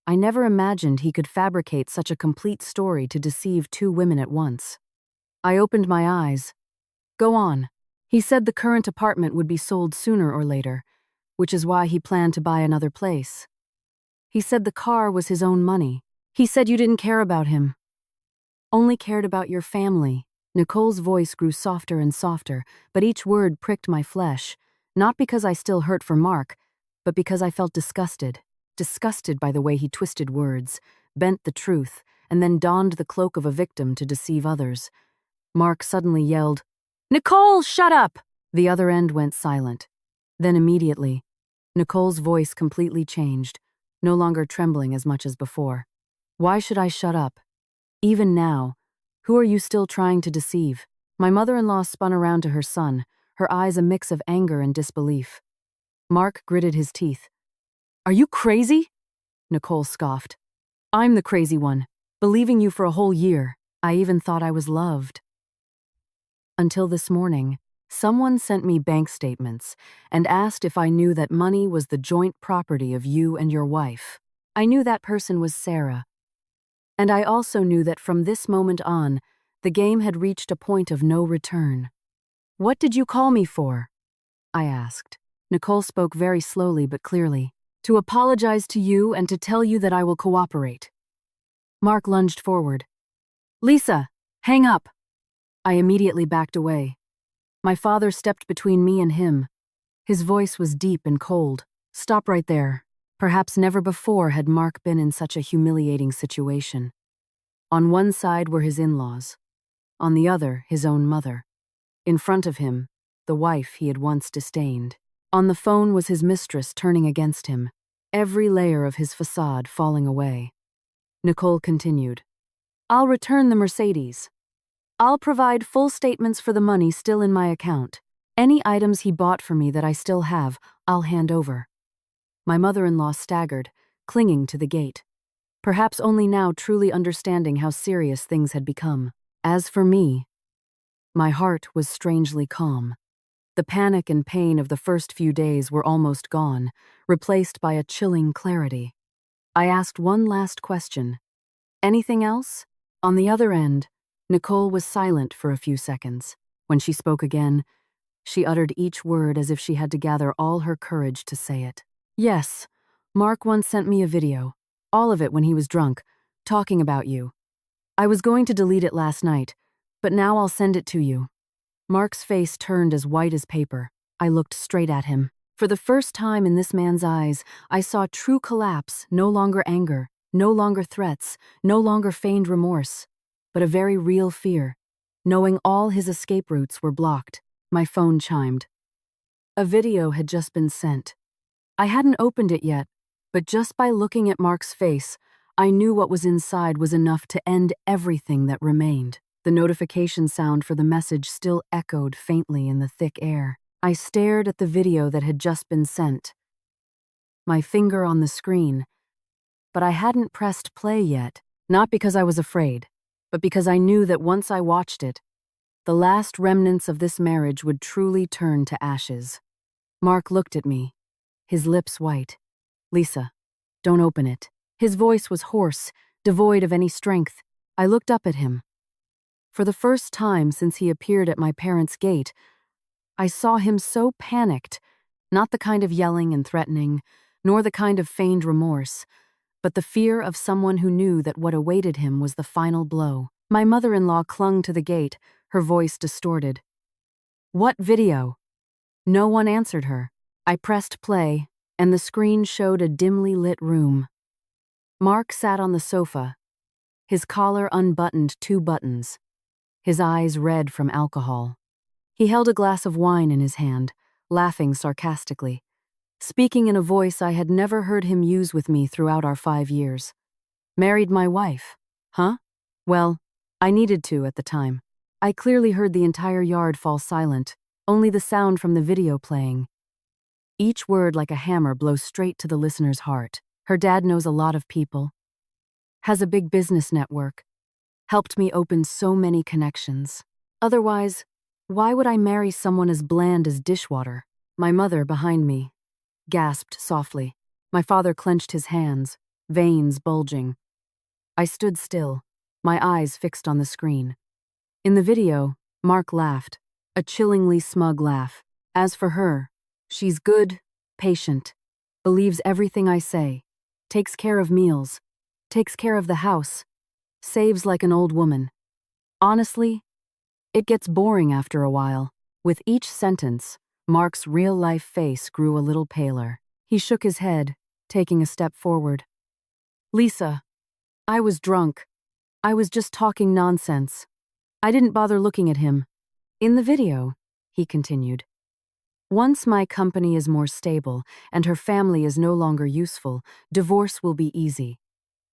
I never imagined he could fabricate such a complete story to deceive two women at once. I opened my eyes. Go on. He said the current apartment would be sold sooner or later, which is why he planned to buy another place. He said the car was his own money. He said you didn't care about him, only cared about your family. Nicole's voice grew softer and softer, but each word pricked my flesh, not because I still hurt for Mark, but because I felt disgusted by the way he twisted words, bent the truth, and then donned the cloak of a victim to deceive others. Mark suddenly yelled, "Nicole, shut up!" The other end went silent. Then immediately, Nicole's voice completely changed, no longer trembling as much as before. Why should I shut up? Even now, who are you still trying to deceive? My mother-in-law spun around to her son, her eyes a mix of anger and disbelief. Mark gritted his teeth. Are you crazy? Nicole scoffed. I'm the crazy one, believing you for a whole year. I even thought I was loved. Until this morning, someone sent me bank statements and asked if I knew that money was the joint property of you and your wife. I knew that person was Sarah. And I also knew that from this moment on, the game had reached a point of no return. What did you call me for? I asked. Nicole spoke very slowly but clearly. To apologize to you and to tell you that I will cooperate. Mark lunged forward. Lisa, hang up. I immediately backed away. My father stepped between me and him. His voice was deep and cold. Stop right there. Perhaps never before had Mark been in such a humiliating situation. On one side were his in-laws. On the other, his own mother. In front of him, the wife he had once disdained. On the phone was his mistress turning against him, every layer of his facade falling away. Nicole continued. I'll return the Mercedes. I'll provide full statements for the money still in my account. Any items he bought for me that I still have, I'll hand over. My mother-in-law staggered, clinging to the gate, perhaps only now truly understanding how serious things had become. As for me, my heart was strangely calm. The panic and pain of the first few days were almost gone, replaced by a chilling clarity. I asked one last question. Anything else? On the other end, Nicole was silent for a few seconds. When she spoke again, she uttered each word as if she had to gather all her courage to say it. Yes, Mark once sent me a video, all of it when he was drunk, talking about you. I was going to delete it last night, but now I'll send it to you. Mark's face turned as white as paper. I looked straight at him. For the first time in this man's eyes, I saw true collapse, no longer anger, no longer threats, no longer feigned remorse, but a very real fear, knowing all his escape routes were blocked. My phone chimed. A video had just been sent. I hadn't opened it yet, but just by looking at Mark's face, I knew what was inside was enough to end everything that remained. The notification sound for the message still echoed faintly in the thick air. I stared at the video that had just been sent, my finger on the screen, but I hadn't pressed play yet, not because I was afraid, but because I knew that once I watched it, the last remnants of this marriage would truly turn to ashes. Mark looked at me, his lips white. Lisa, don't open it. His voice was hoarse, devoid of any strength. I looked up at him. For the first time since he appeared at my parents' gate, I saw him so panicked, not the kind of yelling and threatening, nor the kind of feigned remorse, but the fear of someone who knew that what awaited him was the final blow. My mother-in-law clung to the gate, her voice distorted. What video? No one answered her. I pressed play, and the screen showed a dimly lit room. Mark sat on the sofa, his collar unbuttoned 2 buttons, his eyes red from alcohol. He held a glass of wine in his hand, laughing sarcastically, speaking in a voice I had never heard him use with me throughout our 5 years. Married my wife, huh? Well, I needed to at the time. I clearly heard the entire yard fall silent, only the sound from the video playing. Each word like a hammer blows straight to the listener's heart. Her dad knows a lot of people, has a big business network, helped me open so many connections. Otherwise, why would I marry someone as bland as dishwater? My mother, behind me, gasped softly. My father clenched his hands, veins bulging. I stood still, my eyes fixed on the screen. In the video, Mark laughed, a chillingly smug laugh. As for her, she's good, patient, believes everything I say, takes care of meals, takes care of the house, saves like an old woman. Honestly, it gets boring after a while. With each sentence, Mark's real-life face grew a little paler. He shook his head, taking a step forward. Lisa, I was drunk. I was just talking nonsense. I didn't bother looking at him. In the video, he continued, once my company is more stable and her family is no longer useful, divorce will be easy.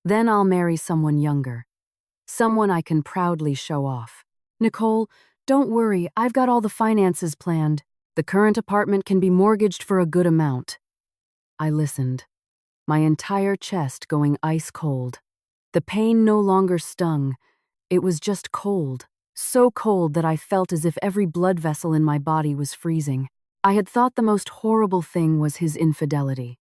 Then I'll marry someone younger. Someone I can proudly show off. Nicole, don't worry, I've got all the finances planned. The current apartment can be mortgaged for a good amount. I listened, my entire chest going ice cold. The pain no longer stung. It was just cold, so cold that I felt as if every blood vessel in my body was freezing. I had thought the most horrible thing was his infidelity.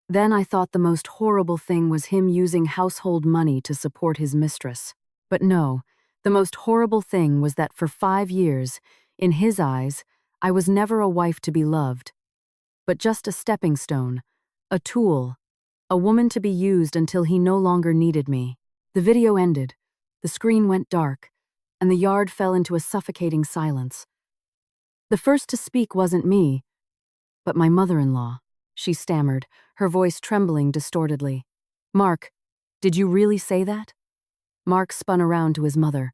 Then I thought the most horrible thing was him using household money to support his mistress. But no, the most horrible thing was that for 5 years, in his eyes, I was never a wife to be loved, but just a stepping stone, a tool, a woman to be used until he no longer needed me. The video ended, the screen went dark, and the yard fell into a suffocating silence. The first to speak wasn't me, but my mother-in-law. She stammered, her voice trembling distortedly. Mark, did you really say that? Mark spun around to his mother.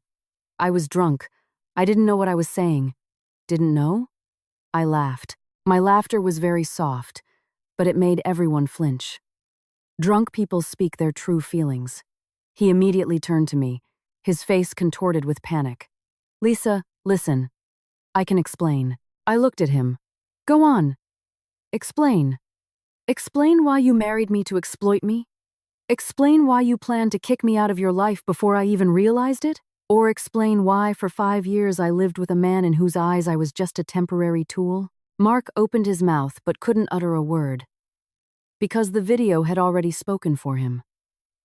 I was drunk. I didn't know what I was saying. Didn't know? I laughed. My laughter was very soft, but it made everyone flinch. Drunk people speak their true feelings. He immediately turned to me, his face contorted with panic. Lisa, listen. I can explain. I looked at him. Go on. Explain. Explain why you married me to exploit me? Explain why you planned to kick me out of your life before I even realized it? Or explain why for 5 years I lived with a man in whose eyes I was just a temporary tool? Mark opened his mouth but couldn't utter a word, because the video had already spoken for him.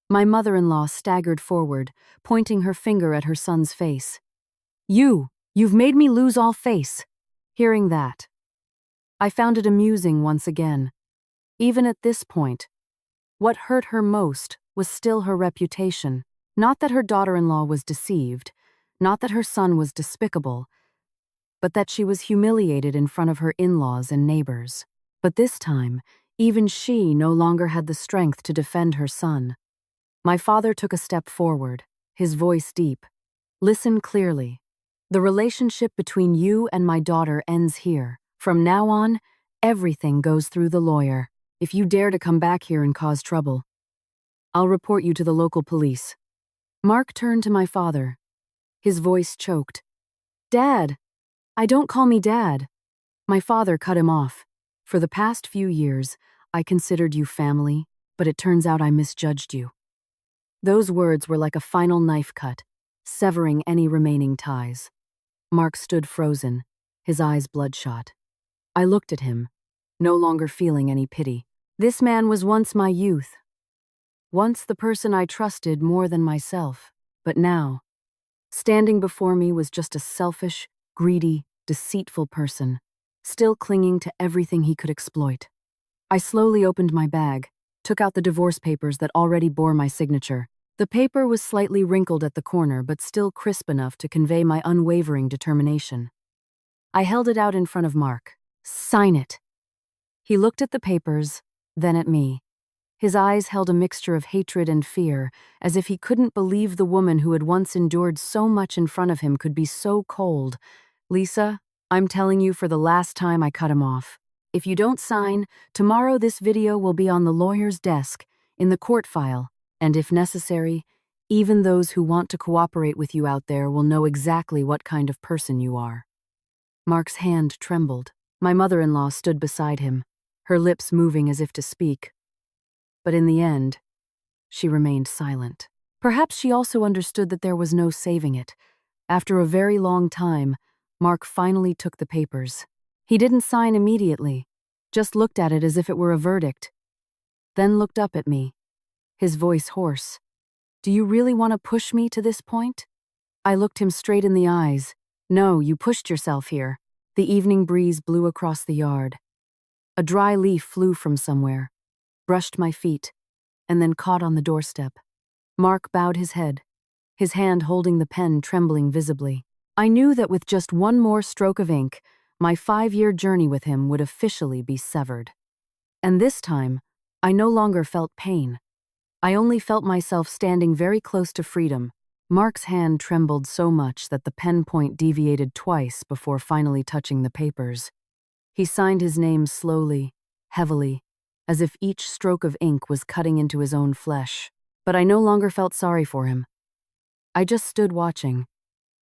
My mother-in-law staggered forward, pointing her finger at her son's face. You've made me lose all face. Hearing that, I found it amusing once again. Even at this point, what hurt her most was still her reputation. Not that her daughter-in-law was deceived, not that her son was despicable, but that she was humiliated in front of her in-laws and neighbors. But this time, even she no longer had the strength to defend her son. My father took a step forward, his voice deep. Listen clearly. The relationship between you and my daughter ends here. From now on, everything goes through the lawyer. If you dare to come back here and cause trouble, I'll report you to the local police. Mark turned to my father. His voice choked. Dad! Don't call me Dad. My father cut him off. For the past few years, I considered you family, but it turns out I misjudged you. Those words were like a final knife cut, severing any remaining ties. Mark stood frozen, his eyes bloodshot. I looked at him, no longer feeling any pity. This man was once my youth, once the person I trusted more than myself, but now, standing before me was just a selfish, greedy, deceitful person, still clinging to everything he could exploit. I slowly opened my bag, took out the divorce papers that already bore my signature. The paper was slightly wrinkled at the corner, but still crisp enough to convey my unwavering determination. I held it out in front of Mark. Sign it. He looked at the papers, then at me. His eyes held a mixture of hatred and fear, as if he couldn't believe the woman who had once endured so much in front of him could be so cold. Lisa, I'm telling you for the last time, I cut him off. If you don't sign, tomorrow this video will be on the lawyer's desk, in the court file, and if necessary, even those who want to cooperate with you out there will know exactly what kind of person you are. Mark's hand trembled. My mother-in-law stood beside him. her lips moving as if to speak. But in the end, she remained silent. Perhaps she also understood that there was no saving it. After a very long time, Mark finally took the papers. He didn't sign immediately, just looked at it as if it were a verdict, then looked up at me, his voice hoarse. "Do you really want to push me to this point?" I looked him straight in the eyes. "No, you pushed yourself here." The evening breeze blew across the yard. A dry leaf flew from somewhere, brushed my feet, and then caught on the doorstep. Mark bowed his head, his hand holding the pen trembling visibly. I knew that with just one more stroke of ink, my 5-year journey with him would officially be severed. And this time, I no longer felt pain. I only felt myself standing very close to freedom. Mark's hand trembled so much that the pen point deviated twice before finally touching the papers. He signed his name slowly, heavily, as if each stroke of ink was cutting into his own flesh. But I no longer felt sorry for him. I just stood watching,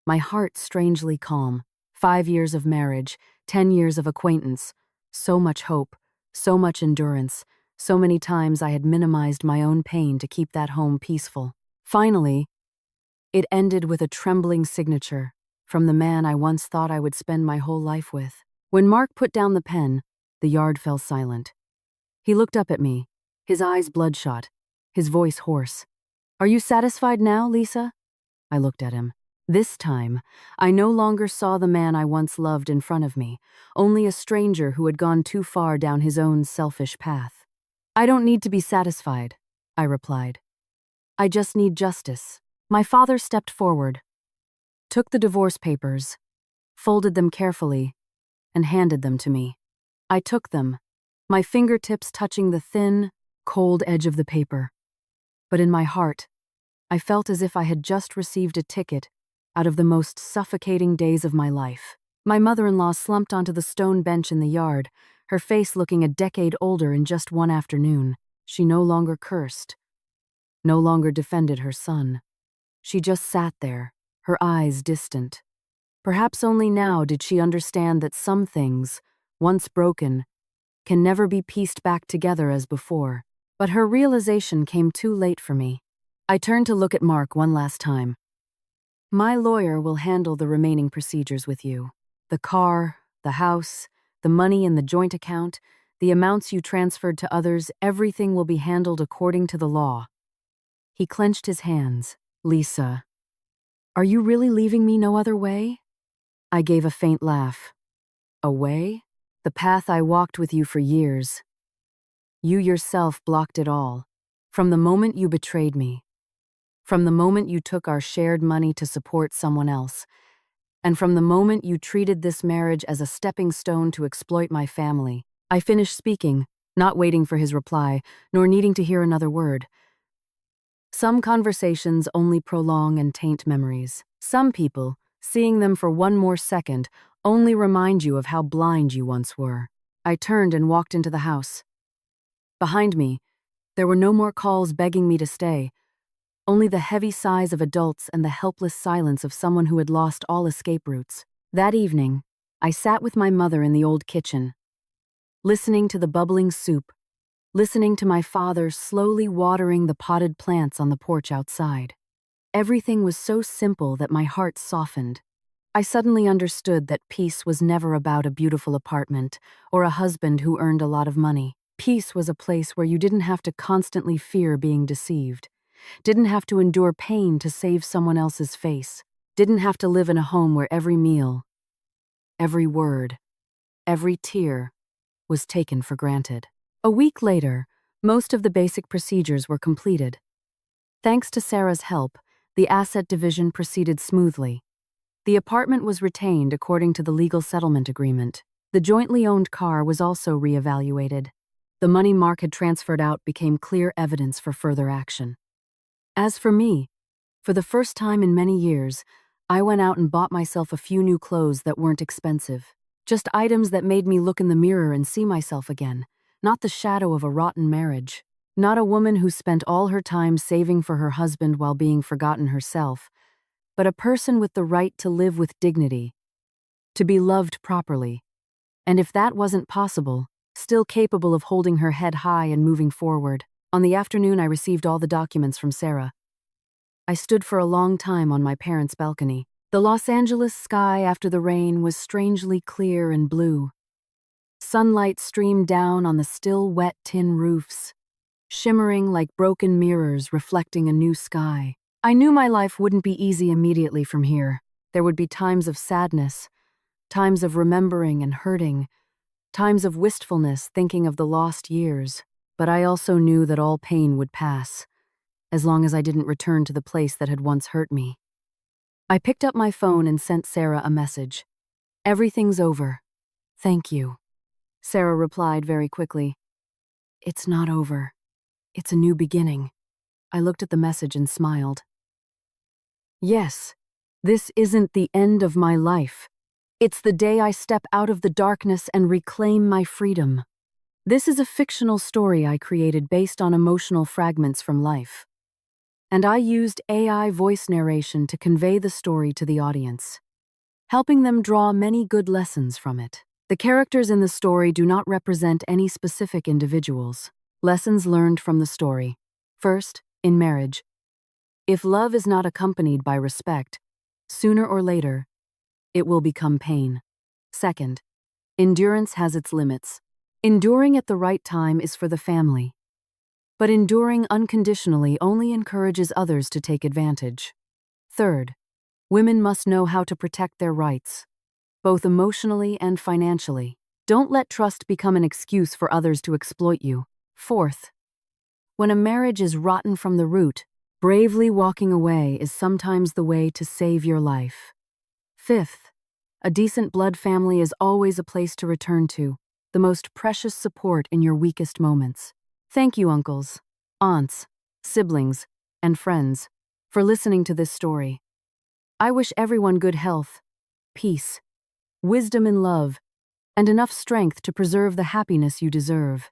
my heart strangely calm. 5 years of marriage, 10 years of acquaintance, so much hope, so much endurance, so many times I had minimized my own pain to keep that home peaceful. Finally, it ended with a trembling signature from the man I once thought I would spend my whole life with. When Mark put down the pen, the yard fell silent. He looked up at me, his eyes bloodshot, his voice hoarse. "Are you satisfied now, Lisa?" I looked at him. This time, I no longer saw the man I once loved in front of me, only a stranger who had gone too far down his own selfish path. "I don't need to be satisfied," I replied. "I just need justice." My father stepped forward, took the divorce papers, folded them carefully, and handed them to me. I took them, my fingertips touching the thin, cold edge of the paper. But in my heart, I felt as if I had just received a ticket out of the most suffocating days of my life. My mother-in-law slumped onto the stone bench in the yard, her face looking a decade older in just one afternoon. She no longer cursed, no longer defended her son. She just sat there, her eyes distant. Perhaps only now did she understand that some things, once broken, can never be pieced back together as before. But her realization came too late for me. I turned to look at Mark one last time. "My lawyer will handle the remaining procedures with you. The car, the house, the money in the joint account, the amounts you transferred to others, everything will be handled according to the law." He clenched his hands. "Lisa, are you really leaving me no other way?" I gave a faint laugh. "A way? The path I walked with you for years. You yourself blocked it all. From the moment you betrayed me. From the moment you took our shared money to support someone else. And from the moment you treated this marriage as a stepping stone to exploit my family." I finished speaking, not waiting for his reply, nor needing to hear another word. Some conversations only prolong and taint memories. Some people, seeing them for one more second, only remind you of how blind you once were. I turned and walked into the house. Behind me, there were no more calls begging me to stay, only the heavy sighs of adults and the helpless silence of someone who had lost all escape routes. That evening, I sat with my mother in the old kitchen, listening to the bubbling soup, listening to my father slowly watering the potted plants on the porch outside. Everything was so simple that my heart softened. I suddenly understood that peace was never about a beautiful apartment or a husband who earned a lot of money. Peace was a place where you didn't have to constantly fear being deceived, didn't have to endure pain to save someone else's face, didn't have to live in a home where every meal, every word, every tear was taken for granted. A week later, most of the basic procedures were completed. Thanks to Sarah's help, the asset division proceeded smoothly. The apartment was retained according to the legal settlement agreement. The jointly owned car was also reevaluated. The money Mark had transferred out became clear evidence for further action. As for me, for the first time in many years, I went out and bought myself a few new clothes that weren't expensive. Just items that made me look in the mirror and see myself again, not the shadow of a rotten marriage. Not a woman who spent all her time saving for her husband while being forgotten herself, but a person with the right to live with dignity, to be loved properly. And if that wasn't possible, still capable of holding her head high and moving forward. On the afternoon, I received all the documents from Sarah. I stood for a long time on my parents' balcony. The Los Angeles sky after the rain was strangely clear and blue. Sunlight streamed down on the still wet tin roofs, shimmering like broken mirrors reflecting a new sky. I knew my life wouldn't be easy immediately from here. There would be times of sadness, times of remembering and hurting, times of wistfulness thinking of the lost years. But I also knew that all pain would pass, as long as I didn't return to the place that had once hurt me. I picked up my phone and sent Sarah a message. "Everything's over. Thank you." Sarah replied very quickly. "It's not over. It's a new beginning." I looked at the message and smiled. Yes, this isn't the end of my life. It's the day I step out of the darkness and reclaim my freedom. This is a fictional story I created based on emotional fragments from life. And I used AI voice narration to convey the story to the audience, helping them draw many good lessons from it. The characters in the story do not represent any specific individuals. Lessons learned from the story. First, in marriage. If love is not accompanied by respect, sooner or later, it will become pain. Second, endurance has its limits. Enduring at the right time is for the family. But enduring unconditionally only encourages others to take advantage. Third, women must know how to protect their rights, both emotionally and financially. Don't let trust become an excuse for others to exploit you. Fourth, when a marriage is rotten from the root, bravely walking away is sometimes the way to save your life. Fifth, a decent blood family is always a place to return to, the most precious support in your weakest moments. Thank you, uncles, aunts, siblings, and friends, for listening to this story. I wish everyone good health, peace, wisdom and love, and enough strength to preserve the happiness you deserve.